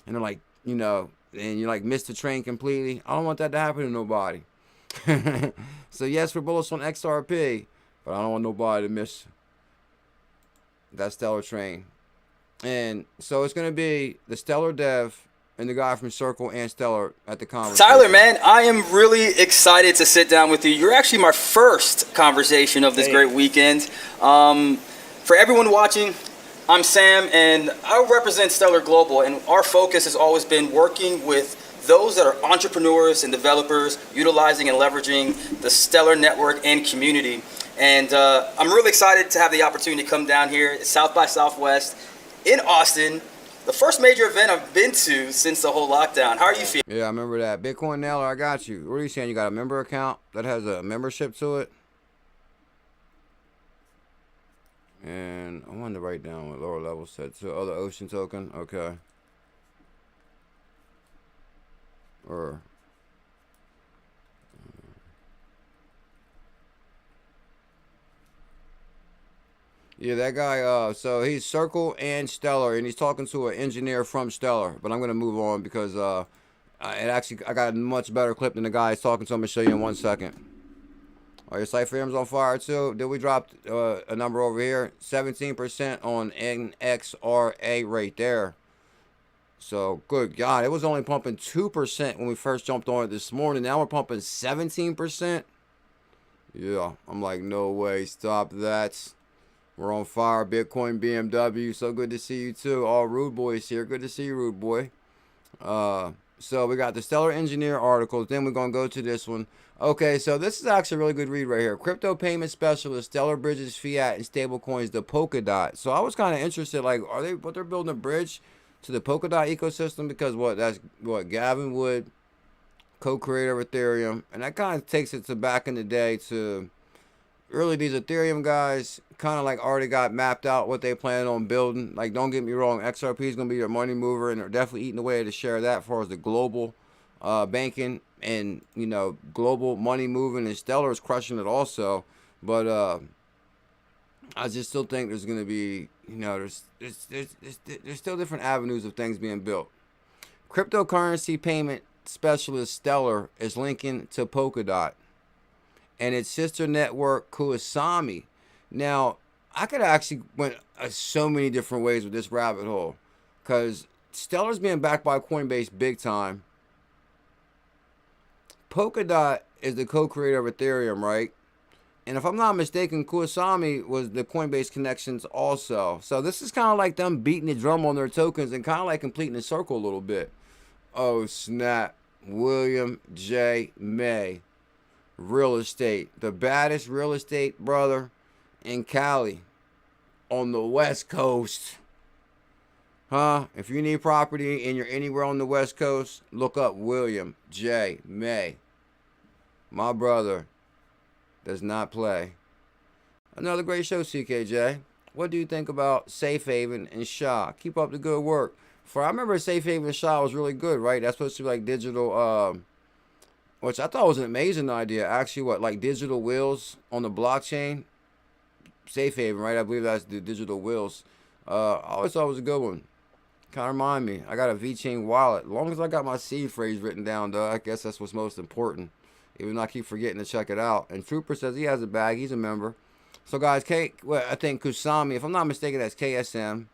And they're like, you know, and you like miss the train completely. I don't want that to happen to nobody. So yes, we're bullish on XRP, but I don't want nobody to miss that Stellar train. And so it's going to be the Stellar dev and the guy from Circle and Stellar at the conference. Tyler, man, I am really excited to sit down with you. You're actually my first conversation of this great weekend. For everyone watching, I'm Sam, and I represent Stellar Global, and our focus has always been working with those that are entrepreneurs and developers utilizing and leveraging the Stellar network and community. And I'm really excited to have the opportunity to come down here at South by Southwest in Austin. The first major event I've been to since the whole lockdown. How are you feeling? Yeah, I remember that. Bitcoin Nailer, I got you. What are you saying? You got a member account that has a membership to it? And I wanted to write down what lower level set to. Oh, the Ocean token. Okay. Or... yeah, that guy, so he's Circle and Stellar, and he's talking to an engineer from Stellar. But I'm going to move on because I got a much better clip than the guy he's talking to. I'm going to show you in 1 second. Are your site firms on fire too? Did we drop a number over here? 17% on XRA right there. So, good God. It was only pumping 2% when we first jumped on it this morning. Now we're pumping 17%. Yeah, I'm like, no way. Stop that. We're on fire. Bitcoin BMW. So good to see you too. All Rude Boys here. Good to see you, Rude Boy. So we got the Stellar Engineer articles. Then we're going to go to this one. Okay, so this is actually a really good read right here. Crypto payment specialist, Stellar bridges fiat and stablecoins to Polkadot. So I was kind of interested, like, they're building a bridge to the Polkadot ecosystem? Because that's what Gavin Wood, co-creator of Ethereum. And that kind of takes it to back in the day to... really, these Ethereum guys kind of like already got mapped out what they plan on building. Like, don't get me wrong, XRP is going to be their money mover, and they're definitely eating away to share that as far as the global banking and, you know, global money moving. And Stellar is crushing it also. But I just still think there's going to be, you know, there's still different avenues of things being built. Cryptocurrency payment specialist Stellar is linking to Polkadot and its sister network Kusama. Now, I could actually went so many different ways with this rabbit hole, because Stellar's being backed by Coinbase big time. Polkadot is the co-creator of Ethereum, right? And if I'm not mistaken, Kusama was the Coinbase connections also. So this is kind of like them beating the drum on their tokens and kind of like completing the circle a little bit. Oh, snap. William J. May. Real estate, the baddest real estate brother in Cali on the West Coast. If you need property and you're anywhere on the West Coast, look up William J. May. My brother does not play. Another great show, CKJ. What do you think about Safe Haven and Shaw? Keep up the good work. I remember Safe Haven and Shaw was really good, right? That's supposed to be like digital, which I thought was an amazing idea. Actually, like digital wheels on the blockchain? Safe Haven, right? I believe that's the digital wheels. I always thought it was a good one. Kind of remind me. I got a VeChain wallet. As long as I got my seed phrase written down, though, I guess that's what's most important. Even though I keep forgetting to check it out. And Trooper says he has a bag. He's a member. So, guys, I think Kusami, if I'm not mistaken, that's KSM.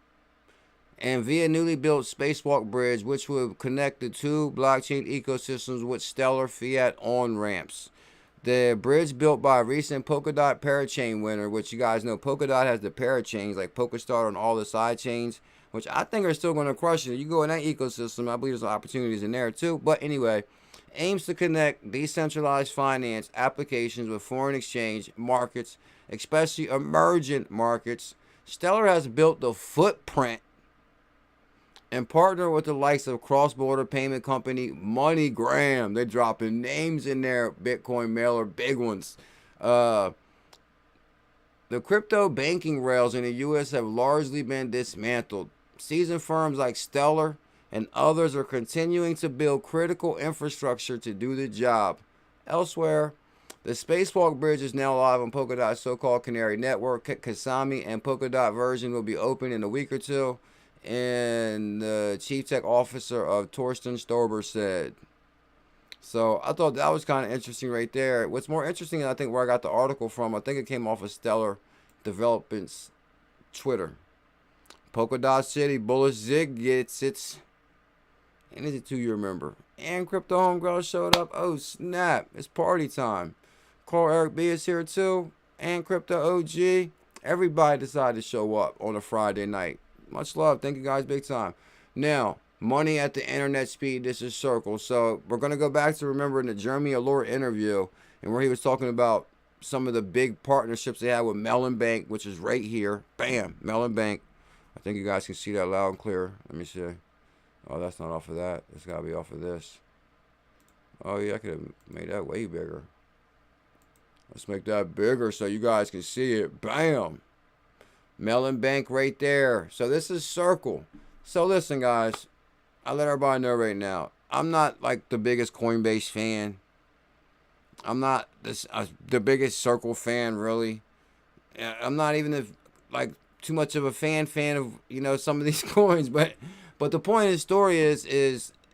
And via newly built spacewalk bridge, which will connect the two blockchain ecosystems with stellar fiat on-ramps. The bridge built by a recent Polkadot parachain winner, which you guys know Polkadot has the parachains like Polkastar on all the side chains, which I think are still going to crush it. You go in that ecosystem, I believe there's opportunities in there too. But anyway, aims to connect decentralized finance applications with foreign exchange markets, especially emergent markets. Stellar has built the footprint and partner with the likes of cross-border payment company MoneyGram. They're dropping names in there, Bitcoin mailer, big ones. The crypto banking rails in the U.S. have largely been dismantled. Seasoned firms like Stellar and others are continuing to build critical infrastructure to do the job. Elsewhere, the Spacewalk Bridge is now live on Polkadot's so-called Canary Network. Kasami and Polkadot version will be open in a week or two. And the chief tech officer of Torsten Stober said. So I thought that was kind of interesting right there. What's more interesting, I think, where I got the article from, I think it came off of Stellar Development's Twitter. Polkadot City, BuLLZiLLa gets it. And is it 2 you remember? And Crypto Homegrown showed up. Oh, snap. It's party time. Carl Eric B is here too. And Crypto OG. Everybody decided to show up on a Friday night. Much love. Thank you guys big time. Now, money at the internet speed. This is Circle. So we're going to go back to remembering the Jeremy Allure interview and where he was talking about some of the big partnerships they had with Mellon Bank, which is right here. Bam. Mellon Bank. I think you guys can see that loud and clear. Let me see. Oh, that's not off of that. It's got to be off of this. Oh, yeah. I could have made that way bigger. Let's make that bigger so you guys can see it. Bam. Mellon Bank right there. So this is Circle. So listen, guys. I let everybody know right now. I'm not like the biggest Coinbase fan. I'm not the biggest Circle fan, really. I'm not even like too much of a fan of, you know, some of these coins. But the point of the story is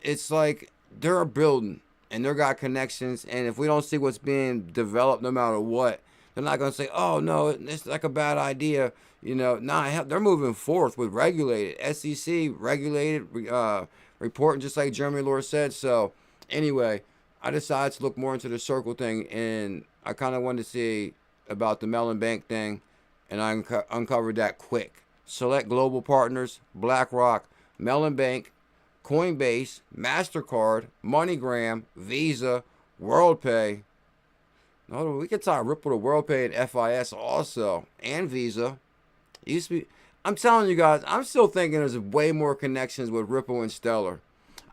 it's like they're building and they got connections. And if we don't see what's being developed, no matter what, they're not going to say, oh, no, it's like a bad idea. You know, nah, they're moving forth with regulated, SEC regulated, reporting just like Jeremy Allure said. So anyway, I decided to look more into the Circle thing, and I kind of wanted to see about the Mellon Bank thing, and I uncovered that quick. Select global partners: BlackRock, Mellon Bank, Coinbase, MasterCard, MoneyGram, Visa, WorldPay. No, we could tie Ripple to WorldPay and FIS also, and Visa. It used to be. I'm telling you guys, I'm still thinking there's way more connections with Ripple and Stellar.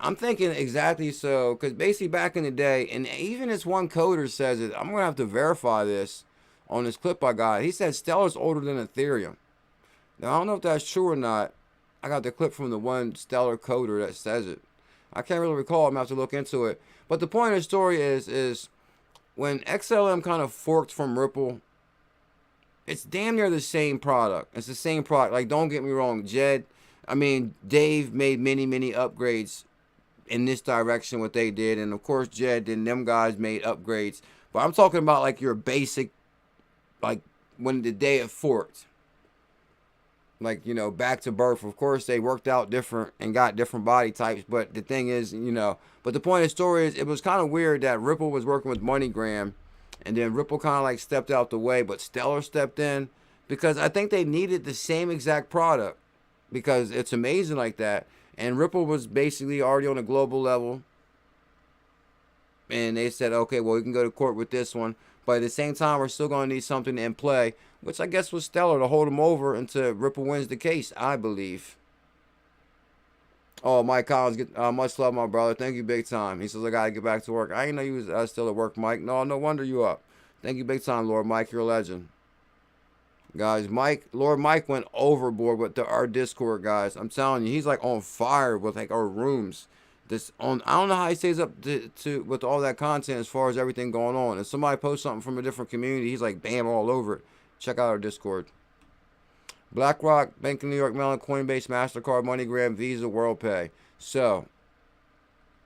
I'm thinking exactly so, because basically back in the day, and even this one coder says it, I'm going to have to verify this on this clip I got. He said Stellar's older than Ethereum. Now, I don't know if that's true or not. I got the clip from the one Stellar coder that says it. I can't really recall. I'm going to have to look into it. But the point of the story is when XLM kind of forked from Ripple, it's damn near the same product. It's the same product. Like, don't get me wrong. Dave made many upgrades in this direction, what they did. And, of course, Jed and them guys made upgrades. But I'm talking about, like, your basic, like, when the day it forked. Like, you know, back to birth. Of course, they worked out different and got different body types. But the thing is, you know, but the point of the story is it was kind of weird that Ripple was working with MoneyGram. And then Ripple kind of like stepped out the way, but Stellar stepped in because I think they needed the same exact product because it's amazing like that. And Ripple was basically already on a global level. And they said, okay, well, we can go to court with this one. But at the same time, we're still going to need something in play, which I guess was Stellar to hold them over until Ripple wins the case, I believe. Oh, Mike Collins, much love, my brother. Thank you big time. He says, I got to get back to work. I didn't know you was still at work, Mike. No wonder you up. Thank you big time, Lord Mike. You're a legend. Guys, Lord Mike went overboard with our Discord, guys. I'm telling you, he's like on fire with like our rooms. I don't know how he stays up to with all that content as far as everything going on. If somebody posts something from a different community, he's like bam all over it. Check out our Discord. BlackRock, Bank of New York Mellon, Coinbase, MasterCard, MoneyGram, Visa, WorldPay. So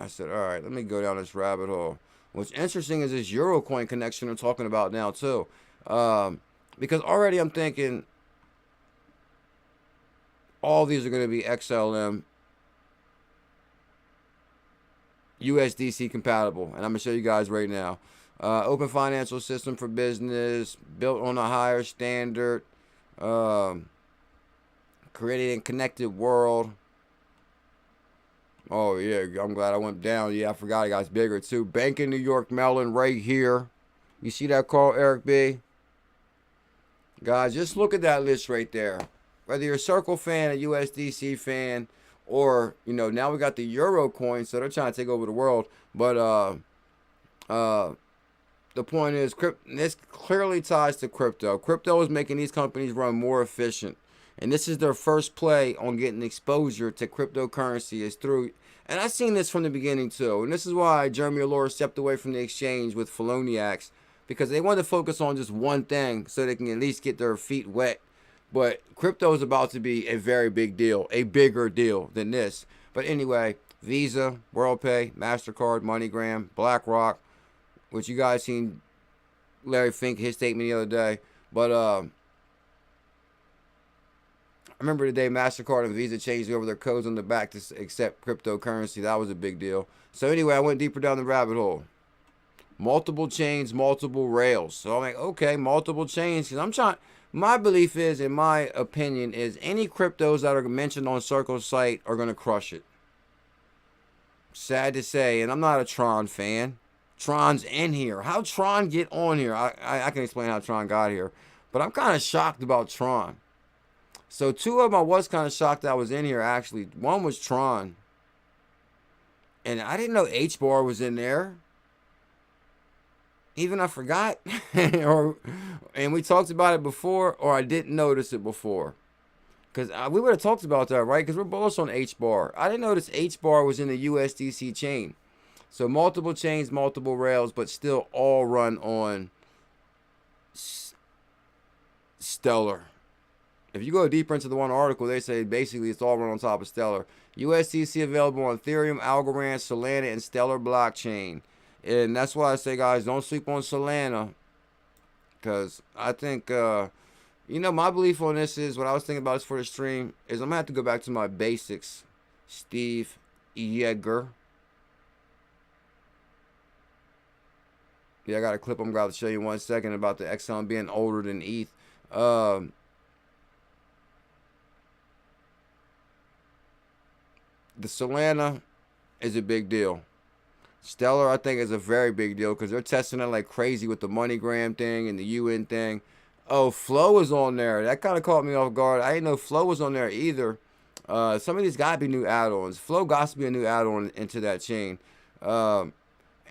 I said, all right, let me go down this rabbit hole. What's interesting is this Eurocoin connection I'm talking about now too. Because already I'm thinking all these are going to be XLM USDC compatible. And I'm going to show you guys right now. Open financial system for business, built on a higher standard, creating a connected world. Oh, yeah, I'm glad I went down. Yeah, I forgot it got bigger, too. Bank of New York Mellon right here. You see that call, Eric B? Guys, just look at that list right there. Whether you're a Circle fan, a USDC fan, or, you know, now we got the Euro coin, so they're trying to take over the world. But the point is, this clearly ties to crypto. Crypto is making these companies run more efficient. And this is their first play on getting exposure to cryptocurrency is through, and I've seen this from the beginning too. And this is why ℙ𝕝𝕟𝕤𝕤 stepped away from the exchange with ℙ𝕝𝕟𝕤𝕤𝕤, because they wanted to focus on just one thing so they can at least get their feet wet. But crypto is about to be a very big deal, a bigger deal than this. But anyway, Visa, WorldPay, MasterCard, MoneyGram, BlackRock, which you guys seen Larry Fink, his statement the other day. But I remember the day MasterCard and Visa changed over their codes on the back to accept cryptocurrency. That was a big deal. So anyway, I went deeper down the rabbit hole. Multiple chains, multiple rails. So I'm like, okay, multiple chains. Because I'm trying, my belief is, in my opinion, is any cryptos that are mentioned on Circle's site are going to crush it. Sad to say, and I'm not a Tron fan. Tron's in here. How Tron get on here? I can explain how Tron got here. But I'm kind of shocked about Tron. So two of them I was kind of shocked that I was in here, actually. One was Tron. And I didn't know HBAR was in there. Even I forgot. And we talked about it before, or I didn't notice it before. Because we would have talked about that, right? Because we're bullish on HBAR. I didn't notice HBAR was in the USDC chain. So multiple chains, multiple rails, but still all run on Stellar. If you go deeper into the one article, they say basically it's all run on top of Stellar. USDC available on Ethereum, Algorand, Solana, and Stellar blockchain. And that's why I say, guys, don't sleep on Solana. Because I think, you know, my belief on this is, what I was thinking about this for the stream, is I'm going to have to go back to my basics. Steve Yeager. Yeah, I got a clip I'm going to show you in 1 second about the XLM being older than ETH. The Solana is a big deal. Stellar, I think, is a very big deal because they're testing it like crazy with the MoneyGram thing and the UN thing. Oh, Flow is on there. That kind of caught me off guard. I didn't know Flow was on there either. Some of these got to be new add-ons. Flow got to be a new add-on into that chain. And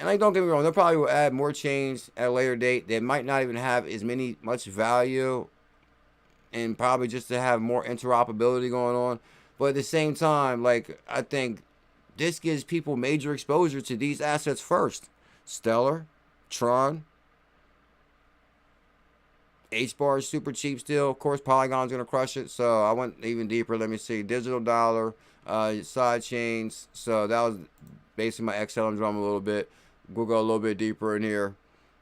like, don't get me wrong, they'll probably will add more chains at a later date that might not even have as much value, and probably just to have more interoperability going on. But at the same time, like, I think this gives people major exposure to these assets first. Stellar, Tron, HBAR is super cheap still. Of course, Polygon's going to crush it. So I went even deeper. Let me see. Digital Dollar, side chains. So that was basically my XLM drum a little bit. We'll go a little bit deeper in here.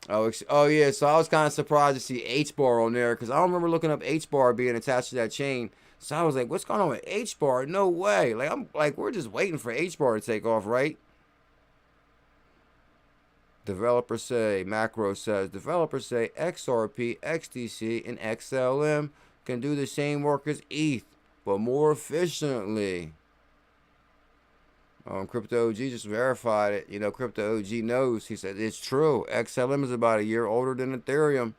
Oh yeah, so I was kind of surprised to see HBAR on there because I don't remember looking up HBAR being attached to that chain. So I was like, what's going on with HBAR? No way. Like, I'm like, we're just waiting for HBAR to take off, right? Developers say, Macro says, developers say XRP, XDC, and XLM can do the same work as ETH, but more efficiently. Crypto OG just verified it. You know, Crypto OG knows. He said, it's true. XLM is about a year older than Ethereum.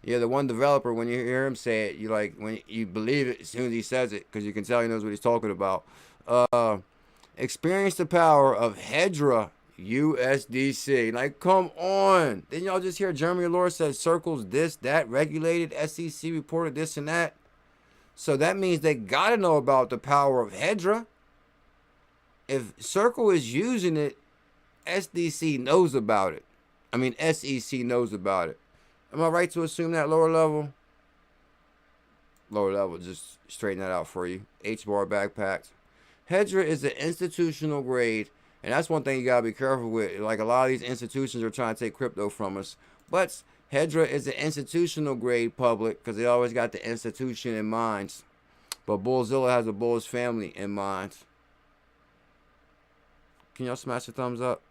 Yeah, the one developer, when you hear him say it, you like, when you believe it as soon as he says it, because you can tell he knows what he's talking about. Experience the power of 𝕝𝕝𝕟𝕤𝕤 USDC. Like, come on. Didn't y'all just hear ℙ𝕝𝕟𝕤𝕤 said Circle's this, that, regulated, SEC reported this and that? So that means they got to know about the power of 𝕝𝕝𝕟𝕤. If Circle is using it, SDC knows about it. I mean, SEC knows about it. Am I right to assume that, lower level? lower level. Just straighten that out for you. H-bar backpacks. ℙ𝕝𝕠𝕨 is an institutional grade, and that's one thing you gotta be careful with. Like a lot of these institutions are trying to take crypto from us, but ℙ𝕝𝕠𝕨 is an institutional grade public because they always got the institution in mind. But Bullzilla has a Bulls family in mind. Can y'all smash the thumbs up?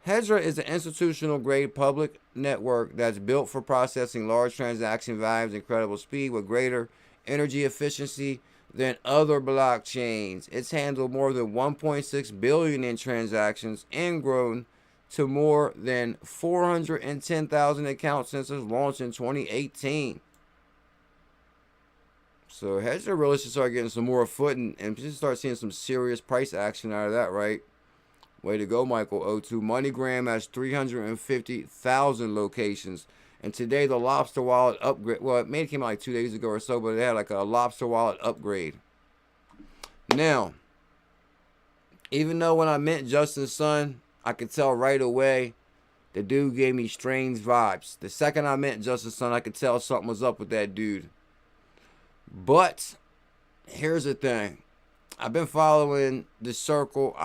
ℙ𝕝𝕠𝕨 is an institutional grade public network that's built for processing large transaction volumes at incredible speed with greater energy efficiency than other blockchains. It's handled more than 1.6 billion in transactions and grown to more than 410,000 accounts since its launch in 2018. So ℙ𝕝𝕠𝕨 really should start getting some more footing and just start seeing some serious price action out of that, right? Way to go, Michael O2. MoneyGram has 350,000 locations. And today the Lobster Wallet upgrade, well, it may have came out like 2 days ago or so, but they had like a Lobster Wallet upgrade. Now, even though when I met Justin's son, I could tell right away the dude gave me strange vibes. The second I met Justin's son, I could tell something was up with that dude. But here's the thing. I've been following the circle.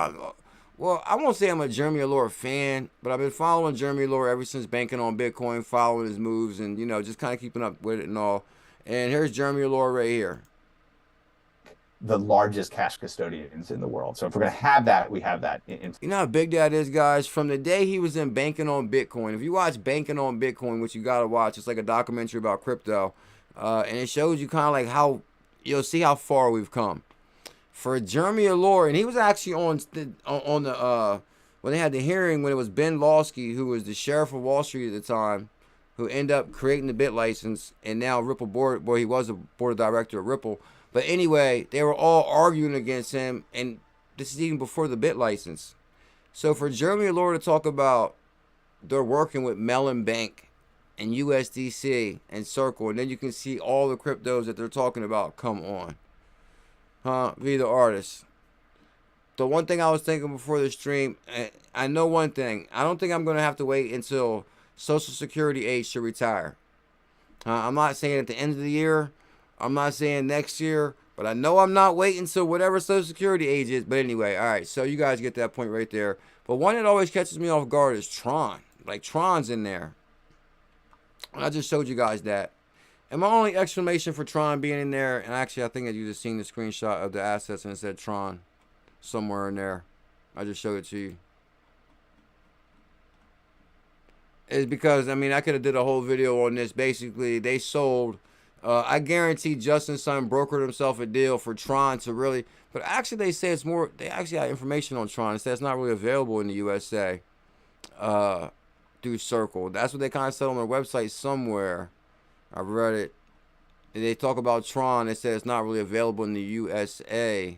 Well, I won't say I'm a ℤ𝕝𝕟𝕤𝕤 fan, but I've been following ℤ𝕝𝕟𝕤𝕤 ever since banking on Bitcoin, following his moves and, you know, just kind of keeping up with it and all. And here's ℤ𝕝𝕟𝕤𝕤 right here. The largest cash custodians in the world. So if we're going to have that, we have that. You know how big that is, guys? From the day he was in Banking on Bitcoin. If you watch Banking on Bitcoin, which you got to watch, it's like a documentary about crypto. And it shows you kind of like how, you'll see how far we've come. For ℤ𝕝𝕟𝕤𝕤, and he was actually on the when they had the hearing when it was Ben Lawsky, who was the sheriff of Wall Street at the time, who ended up creating the bit license, and now Ripple board, well, he was a board of director of Ripple. But anyway, they were all arguing against him, and this is even before the bit license. So for ℤ𝕝𝕟𝕤𝕤 to talk about they're working with Mellon Bank and USDC and Circle, and then you can see all the cryptos that they're talking about. Come on. Huh? Be the artist. The one thing I was thinking before the stream, I know one thing. I don't think I'm going to have to wait until Social Security age to retire. I'm not saying at the end of the year. I'm not saying next year. But I know I'm not waiting until whatever Social Security age is. But anyway, all right. So you guys get that point right there. But one that always catches me off guard is Tron. Like Tron's in there. And I just showed you guys that. And my only explanation for Tron being in there, and actually I think that you just seen the screenshot of the assets and it said Tron somewhere in there. I just showed it to you. Is because, I mean, I could have did a whole video on this. Basically, they sold, I guarantee Justin's son brokered himself a deal for Tron to really, but actually they say it's more, they actually got information on Tron. It says it's not really available in the USA through Circle. That's what they kind of said on their website somewhere. I've read it. They talk about Tron. They say it's not really available in the USA.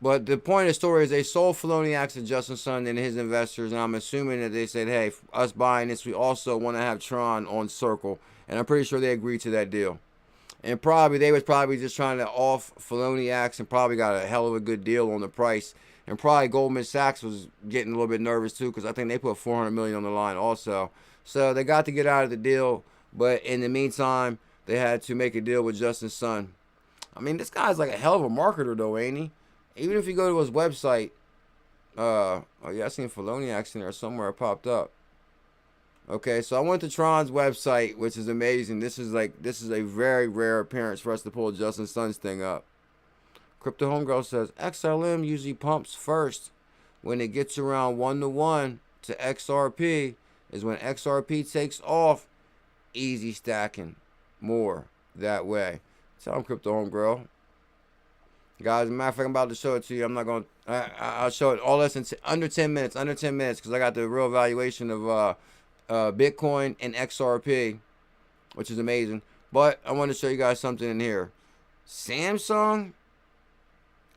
But the point of the story is they sold 𝕝𝕝𝕟𝕒𝕤 to Justin's son and his investors. And I'm assuming that they said, hey, us buying this, we also want to have Tron on Circle. And I'm pretty sure they agreed to that deal. And probably they was probably just trying to off 𝕝𝕝𝕟𝕒𝕤𝕒 and probably got a hell of a good deal on the price. And probably Goldman Sachs was getting a little bit nervous too because I think they put 400 million on the line also. So they got to get out of the deal, but in the meantime, they had to make a deal with Justin's son. I mean, this guy's like a hell of a marketer though, ain't he? Even if you go to his website, oh yeah, I seen 𝕝𝕝𝕟𝕒𝕒𝕒 in there somewhere. It popped up. Okay, so I went to Tron's website, which is amazing. This is a very rare appearance for us to pull Justin's son's thing up. Crypto Homegirl says XLM usually pumps first when it gets around 1-to-1 to XRP. Is when XRP takes off, easy stacking more that way. Tell them, Crypto Homegirl. Guys, as a matter of fact, I'm about to show it to you. I'm not going to, I'll show it all less than under 10 minutes, because I got the real valuation of Bitcoin and XRP, which is amazing. But I want to show you guys something in here. Samsung?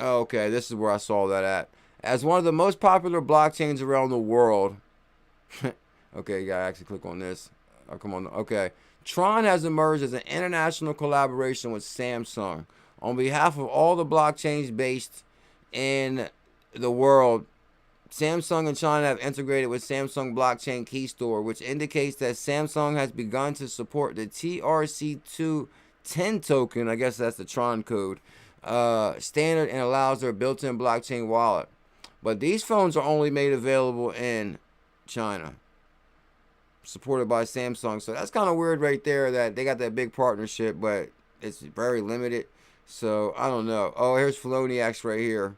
Oh, okay, this is where I saw that at. As one of the most popular blockchains around the world. Okay, you gotta actually click on this. Oh, come on. Okay. Tron has emerged as an international collaboration with Samsung on behalf of all the blockchains based in the world Samsung and China have integrated with Samsung Blockchain Key Store, which indicates that Samsung has begun to support the TRC2 10 token, I guess that's the Tron code, standard, and allows their built-in blockchain wallet. But these phones are only made available in China, supported by Samsung. So that's kind of weird right there that they got that big partnership, but it's very limited. So I don't know. Oh, here's 𝕊𝕚𝕟𝕤𝕤 right here.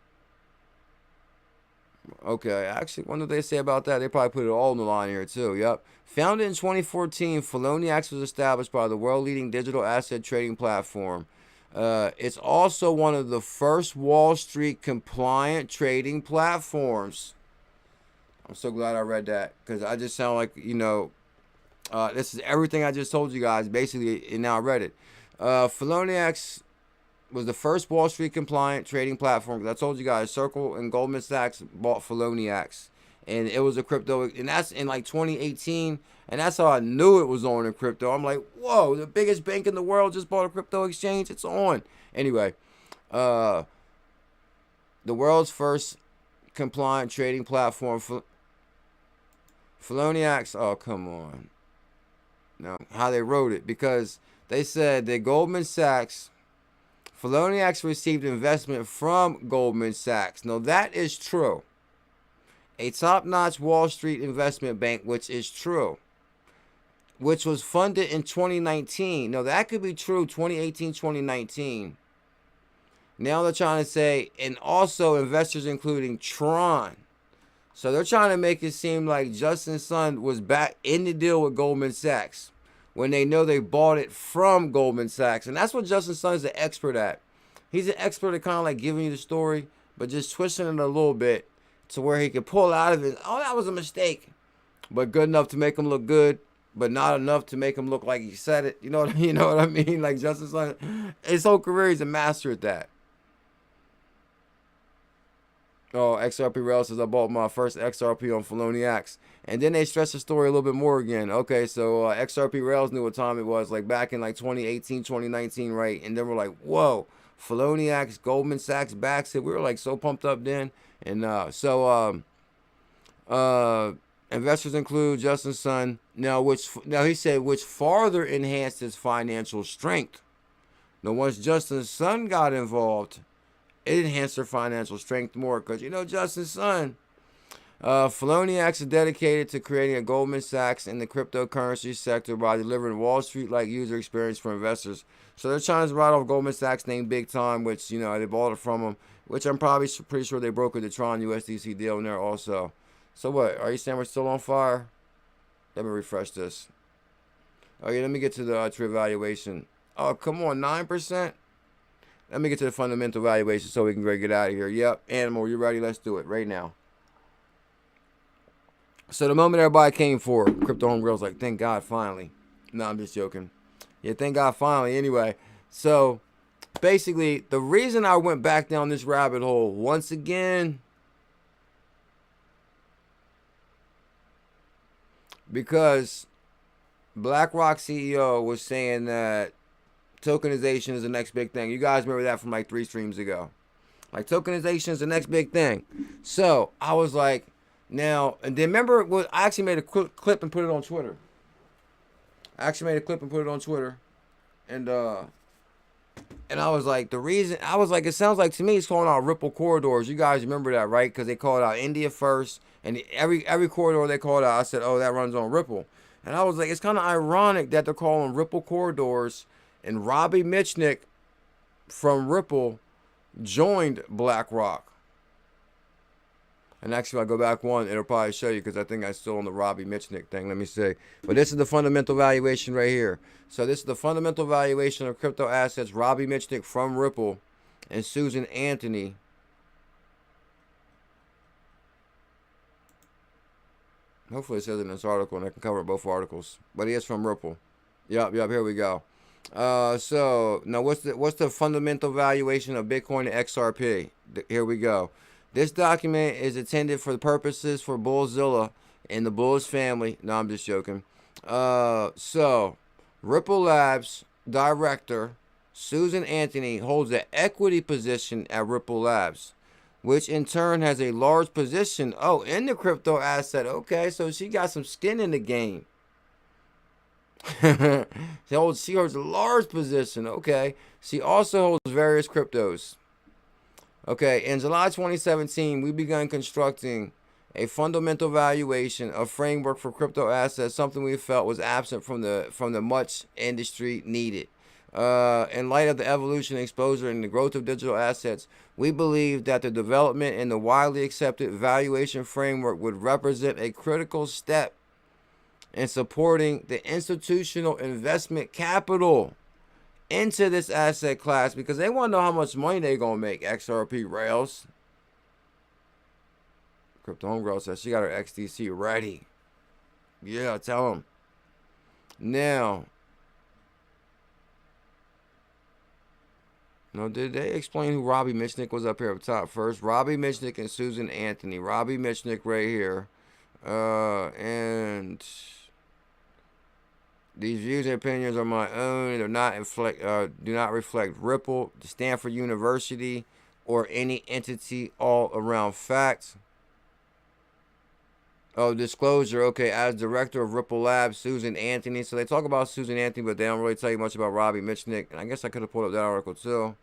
Okay, actually, what did they say about that? They probably put it all on the line here too. Yep. Founded in 2014, 𝕊𝕚𝕟𝕤𝕤 was established by the world-leading digital asset trading platform. It's also one of the first Wall Street compliant trading platforms. I'm so glad I read that, because I just sound like, you know, this is everything I just told you guys, basically, and now I read it. 𝕊𝕚𝕟𝕤𝕤 was the first Wall Street compliant trading platform. Because I told you guys, Circle and Goldman Sachs bought 𝕊𝕚𝕟𝕤𝕤, and it was a crypto, and that's in like 2018, and that's how I knew it was on in crypto. I'm like, whoa, the biggest bank in the world just bought a crypto exchange. It's on. Anyway, the world's first compliant trading platform for 𝕊𝕚𝕟𝕤𝕤. Oh, come on. No, how they wrote it, because they said that Goldman Sachs, 𝕊𝕚𝕟𝕤𝕤 received investment from Goldman Sachs. Now, that is true. A top-notch Wall Street investment bank, which is true, which was funded in 2019. Now, that could be true, 2018, 2019. Now they're trying to say, and also investors including Tron. So they're trying to make it seem like Justin Sun was back in the deal with Goldman Sachs, when they know they bought it from Goldman Sachs. And that's what Justin Sun is an expert at. He's an expert at kind of like giving you the story, but just twisting it a little bit to where he can pull out of it, oh, that was a mistake, but good enough to make him look good, but not enough to make him look like he said it. You know what I mean? Like Justin Sun, his whole career, he's a master at that. Oh, XRPayNeT says, I bought my first XRP on 𝕊𝕚𝕟𝕤𝕤. And then they stress the story a little bit more again. Okay, so XRPayNeT knew what time it was, like back in like 2018, 2019, right? And then we're like, whoa, 𝕊𝕚𝕟𝕤𝕤, Goldman Sachs backs it. We were like so pumped up then. And investors include Justin Sun. Now he said, which farther enhanced his financial strength. Now, once Justin Sun got involved, it enhanced their financial strength more, because, you know, Justin Sun, 𝕊𝕚𝕟𝕤𝕤 is dedicated to creating a Goldman Sachs in the cryptocurrency sector by delivering Wall Street-like user experience for investors. So they're trying to write off Goldman Sachs name big time, which, you know, they bought it from them, which I'm probably pretty sure they brokered the Tron USDC deal in there also. So what, are you saying we're still on fire? Let me refresh this. Oh yeah, let me get to the true valuation. Oh, come on, 9%? Let me get to the fundamental valuation so we can get out of here. Yep, Animal, you ready? Let's do it right now. So the moment everybody came for Crypto Homegirl's like, thank God, finally. No, I'm just joking. Yeah, thank God, finally. Anyway, so basically, the reason I went back down this rabbit hole once again, because BlackRock CEO was saying that tokenization is the next big thing. You guys remember that from like 3 streams ago. Like, tokenization is the next big thing. So I was like, now, and then remember, I actually made a clip and put it on Twitter. And I was like, it sounds like to me it's calling out Ripple corridors. You guys remember that, right? Because they called out India first, and every corridor they called out, I said, oh, that runs on Ripple. And I was like, it's kind of ironic that they're calling Ripple corridors, and Robbie Mitchnick from Ripple joined BlackRock. And actually, if I go back one, it'll probably show you, because I think I'm still on the Robbie Mitchnick thing. Let me see. But this is the fundamental valuation right here. So this is the fundamental valuation of crypto assets. Robbie Mitchnick from Ripple and Susan Anthony. Hopefully it says it in this article, and I can cover both articles. But he is from Ripple. Yep, here we go. So now what's the fundamental valuation of Bitcoin and XRP? Here we go. This document is intended for the purposes for BuLLZiLLa and the Bulls family. No, I'm just joking. So Ripple Labs director Susan Anthony holds an equity position at Ripple Labs. which in turn has a large position, in the crypto asset. Okay, so she got some skin in the game. She holds a large position. Okay, she also holds various cryptos. Okay, in July 2017, we began constructing a fundamental valuation, a framework for crypto assets, something we felt was absent from the much industry needed. In light of the evolution, exposure, and the growth of digital assets, we believe that the development in the widely accepted valuation framework would represent a critical step in supporting the institutional investment capital into this asset class, because they want to know how much money they're going to make. XRP Rails. Crypto Homegirl says she got her XDC ready. Yeah, tell them. Now, did they explain who Robbie Mitchnick was up here up top first? Robbie Mitchnick and Susan Anthony. Robbie Mitchnick right here. And these views and opinions are my own. They're not do not reflect Ripple, Stanford University, or any entity. All around facts. Disclosure. Okay, as director of Ripple Labs, Susan Anthony. So they talk about Susan Anthony, but they don't really tell you much about Robbie Mitchnick. And I guess I could have pulled up that article too.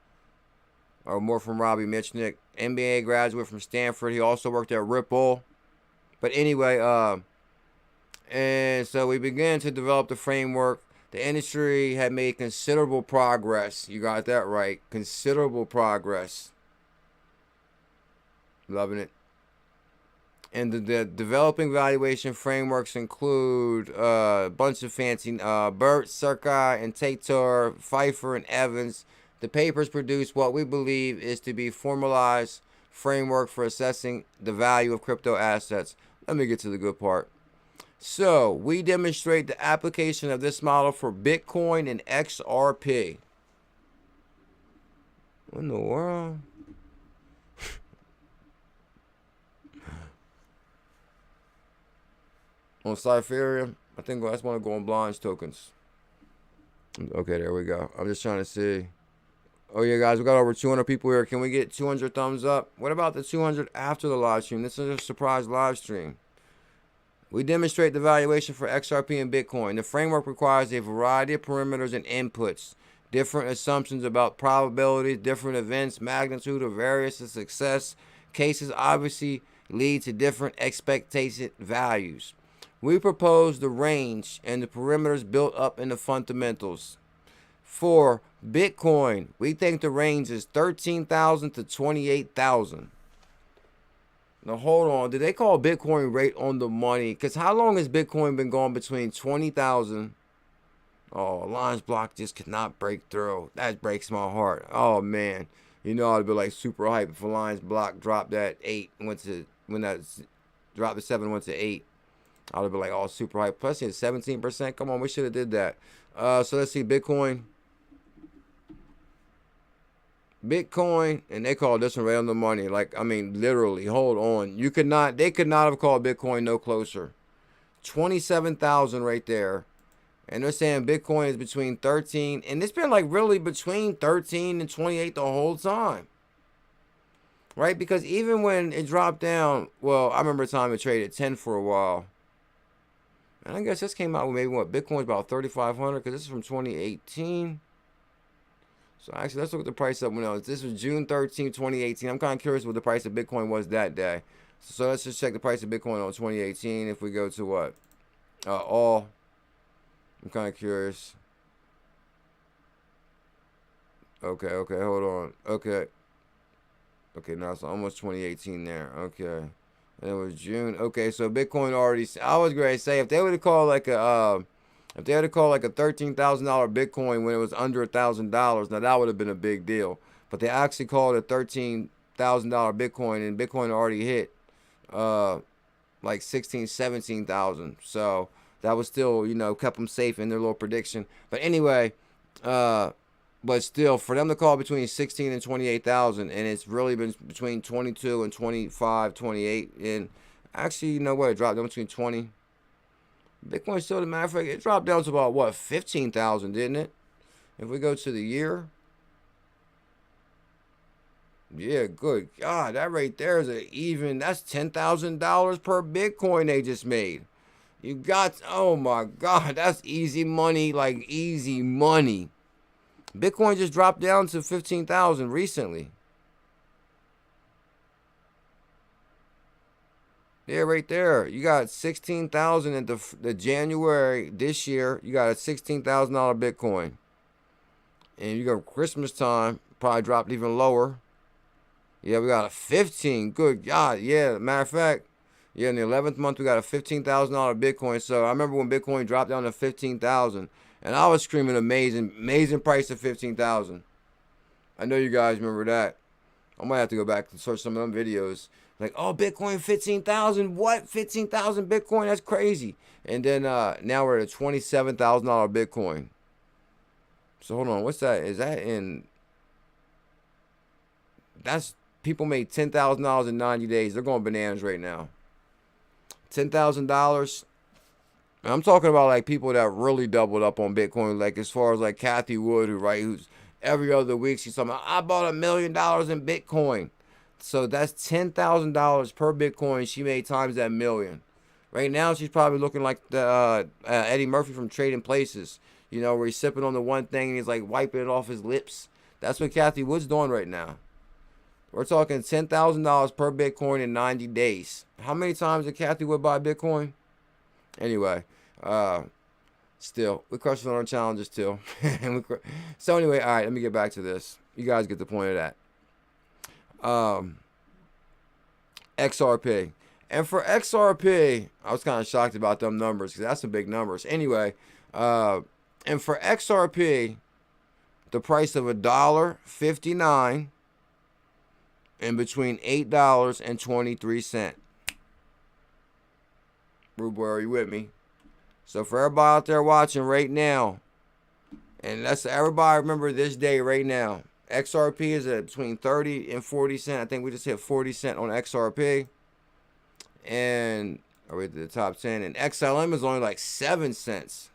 Or more from Robbie Mitchnick. MBA graduate from Stanford. He also worked at Ripple. But anyway, and so we began to develop the framework. The industry had made considerable progress. You got that right. Considerable progress. Loving it. And the developing valuation frameworks include a bunch of fancy Burt, Serkai, and Tator, Pfeiffer, and Evans. The papers produce what we believe is to be formalized framework for assessing the value of crypto assets. Let me get to the good part. So, we demonstrate the application of this model for Bitcoin and XRP. What in the world? On Cypheria, I think I just want to go on Blinds tokens. Okay, there we go. I'm just trying to see. Oh, yeah, guys, we got over 200 people here. Can we get 200 thumbs up? What about the 200 after the live stream? This is a surprise live stream. We demonstrate the valuation for XRP and Bitcoin. The framework requires a variety of parameters and inputs, different assumptions about probabilities, different events, magnitude of variance of success. Cases obviously lead to different expectation values. We propose the range and the parameters built up in the fundamentals. For Bitcoin, we think the range is 13,000 to 28,000. Now, hold on. Did they call Bitcoin rate on the money? Because how long has Bitcoin been going between 20,000? Oh, Lines block just could not break through. That breaks my heart. Oh, man. You know, I'd be like super hype if a Lines block dropped at 8, when that dropped to 7, went to 8. I would be like, oh, super hype. Plus, it's 17%. Come on, we should have did that. So let's see, Bitcoin, and they call this one right on the money. Like, I mean, literally, hold on. They could not have called Bitcoin no closer. 27,000 right there. And they're saying Bitcoin is between 13, and it's been like really between 13 and 28 the whole time. Right? Because even when it dropped down, well, I remember a time it traded 10 for a while. And I guess this came out with maybe what? Bitcoin's about 3,500 because this is from 2018. So actually, let's look at the price up when else. This was June 13, 2018. I'm kind of curious what the price of Bitcoin was that day. So let's just check the price of Bitcoin on 2018. If we go to what? All. I'm kind of curious. Okay, hold on. Okay, now it's almost 2018 there. Okay. And it was June. Okay, so Bitcoin already. I was going to say if they would have called like a $13,000 Bitcoin when it was under $1,000, now that would have been a big deal. But they actually called it $13,000 Bitcoin, and Bitcoin already hit like 16, 17,000. So that was still, kept them safe in their little prediction. But anyway, but still, for them to call between 16 and 28,000, and it's really been between 22 and 25, 28, and actually, you know what? It dropped down between 20. Bitcoin still, as a matter of fact, it dropped down to about, what, 15,000, didn't it? If we go to the year, Yeah, good God, that right there is that's $10,000 per Bitcoin they just made. You got, oh my God, that's easy money, like easy money. Bitcoin just dropped down to 15,000 recently. Yeah, right there. You got 16,000 in the January this year. You got a $16,000 Bitcoin. And you got Christmas time, probably dropped even lower. Yeah, we got a 15. Good God. Yeah, matter of fact, yeah, in the 11th month, we got a $15,000 Bitcoin. So I remember when Bitcoin dropped down to 15,000, and I was screaming amazing price of 15,000. I know you guys remember that. I might have to go back and search some of them videos. Like, oh, Bitcoin 15,000. What? 15,000 Bitcoin? That's crazy. And then now we're at a $27,000 Bitcoin. So hold on, what's that? Is that in? That's people made $10,000 in 90 days. They're going bananas right now. $10,000. I'm talking about like people that really doubled up on Bitcoin. Like as far as like Kathy Wood, who's every other week she's talking about, I bought $1 million in Bitcoin. So that's $10,000 per Bitcoin she made times that million. Right now she's probably looking like the Eddie Murphy from Trading Places. You know, where he's sipping on the one thing and he's like wiping it off his lips. That's what Kathy Wood's doing right now. We're talking $10,000 per Bitcoin in 90 days. How many times did Kathy Wood buy Bitcoin? Anyway, still, we're crushing on our challenges too. So anyway, all right, let me get back to this. You guys get the point of that. XRP. And for XRP, I was kind of shocked about them numbers because that's some big numbers. Anyway, and for XRP, the price of $1.59 and between $8.23. Rude boy, are you with me? So for everybody out there watching right now, and that's everybody remember this day right now. XRP is at between 30 and 40 cents. I think we just hit 40 cents on XRP. And are we at the top 10? And XLM is only like 7 cents.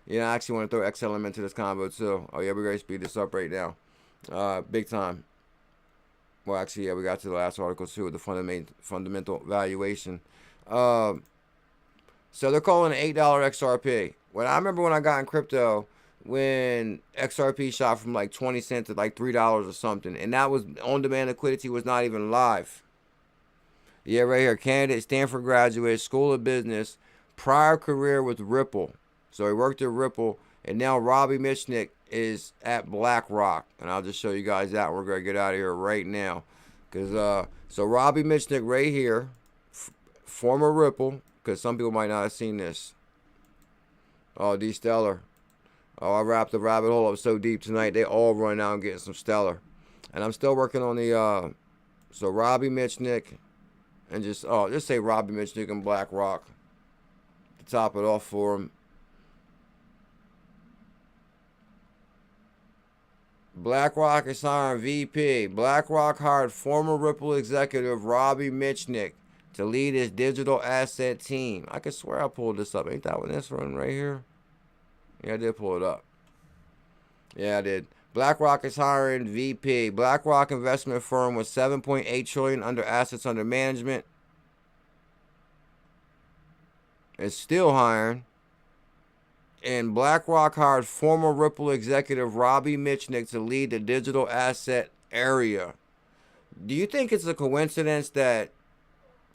Yeah, I actually want to throw XLM into this combo too. Oh yeah, we're going to speed this up right now. Big time. Well, actually, yeah, we got to the last article too with the fundamental valuation. So they're calling it $8 XRP. I remember when I got in crypto, when XRP shot from like 20 cents to like $3 or something, and that was on-demand liquidity was not even live. Yeah, right here, candidate, Stanford graduate, School of Business, prior career with Ripple. So he worked at Ripple, and now Robbie Mitchnick is at BlackRock. And I'll just show you guys that. We're going to get out of here right now. So Robbie Mitchnick right here, former Ripple, because some people might not have seen this. Oh, D Stellar. Oh, I wrapped the rabbit hole up so deep tonight. They all run out and getting some Stellar. And I'm still working on the, so Robbie Mitchnick, and just say Robbie Mitchnick and BlackRock to top it off for him. BlackRock is hiring VP. BlackRock hired former Ripple executive Robbie Mitchnick to lead his digital asset team. I could swear I pulled this up. Ain't that what this one right here? Yeah, I did pull it up. Yeah, I did. BlackRock is hiring VP. BlackRock investment firm with $7.8 trillion under assets under management is still hiring. And BlackRock hired former Ripple executive Robbie Mitchnick to lead the digital asset area. Do you think it's a coincidence that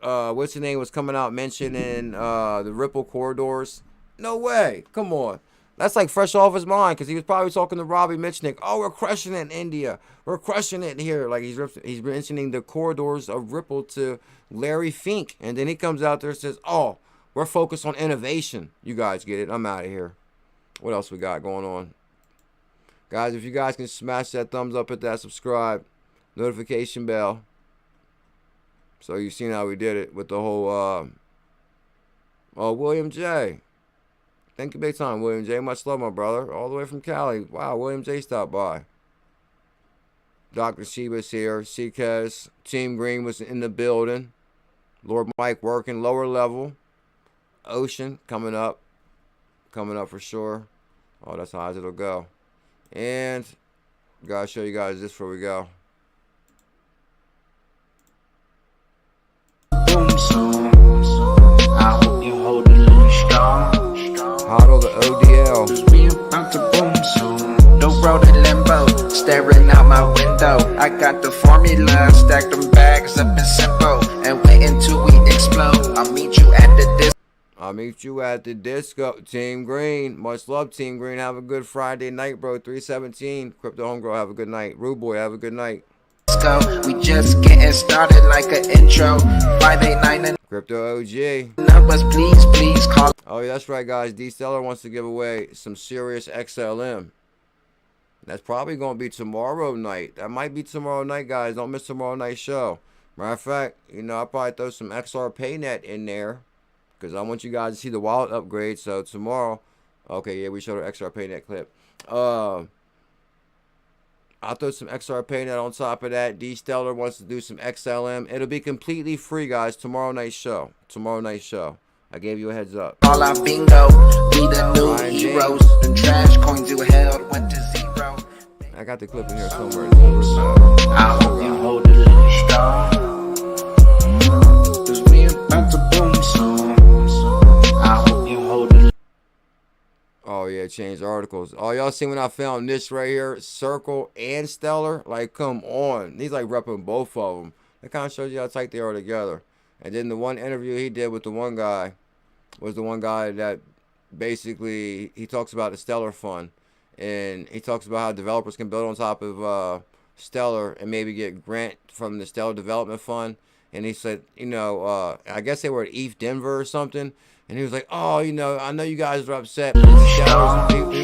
what's the name was coming out mentioning the Ripple corridors? No way. Come on. That's like fresh off his mind because he was probably talking to Robbie Mitchnick. Oh, we're crushing it in India. We're crushing it here. Like he's mentioning the corridors of Ripple to Larry Fink. And then he comes out there and says, oh, we're focused on innovation. You guys get it. I'm out of here. What else we got going on? Guys, if you guys can smash that thumbs up, hit that subscribe, notification bell. So you've seen how we did it with the whole, William J. Thank you big time, William J. Much love, my brother. All the way from Cali. Wow, William J. stopped by. Dr. Sheba's here. CKS. Team Green was in the building. Lord Mike working lower level. Ocean coming up for sure. Oh, that's how high it'll go. And gotta show you guys this before we go. boom soon. I hope you hold a little strong. Hodl the ODL. Cause we about to boom soon. The road in limbo, staring out my window. I got the formula, stacked them bags up in simple, and wait until we explode. I'll meet you at the disco. I'll meet you at the disco. Team Green. Much love, Team Green. Have a good Friday night, bro. 317. Crypto Homegirl, have a good night. Rude Boy, have a good night. We just getting started like an intro. 589 and Crypto OG. numbers, please call. Oh, yeah, that's right, guys. D-Stellar wants to give away some serious XLM. That's probably going to be tomorrow night. That might be tomorrow night, guys. Don't miss tomorrow night's show. Matter of fact, you know, I'll probably throw some XRPayNeT in there, because I want you guys to see the wallet upgrade. So tomorrow, okay, yeah, we showed an XRPayNeT clip. I'll throw some XRPayNeT on top of that. D-Stellar wants to do some XLM. It'll be completely free, guys. Tomorrow night's show. Tomorrow night's show. I gave you a heads up. All our bingo, we the new heroes. The trash coins you held went to zero. I got the clip in here somewhere. I hope you hold a little strong. Cause we about to boom soon. I hope you hold a little. Oh, yeah, change articles. Oh, y'all see when I found this right here? Circle and Stellar? Like, come on. He's like repping both of them. That kind of shows you how tight they are together. And then the one interview he did with the one guy was the one guy that basically, he talks about the Stellar Fund. And he talks about how developers can build on top of Stellar and maybe get grant from the Stellar Development Fund. And he said, you know, I guess they were at ETH Denver or something. And he was like, oh, you know, I know you guys are upset. He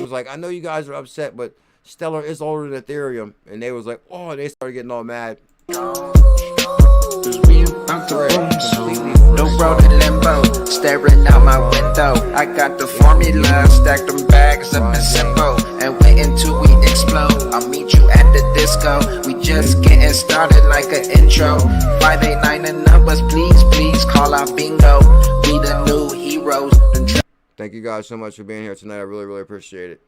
was like, I know you guys are upset, but Stellar is older than Ethereum. And they was like, oh, they started getting all mad. Cause we about to boom soon. The road in limbo, staring out my window. I got the formula, stacked them bags up in simple, and wait until we explode. I'll meet you at the disco. We just getting started like an intro. 589 and numbers, please call our bingo. We the new heroes. Thank you guys so much for being here tonight. I really, really appreciate it.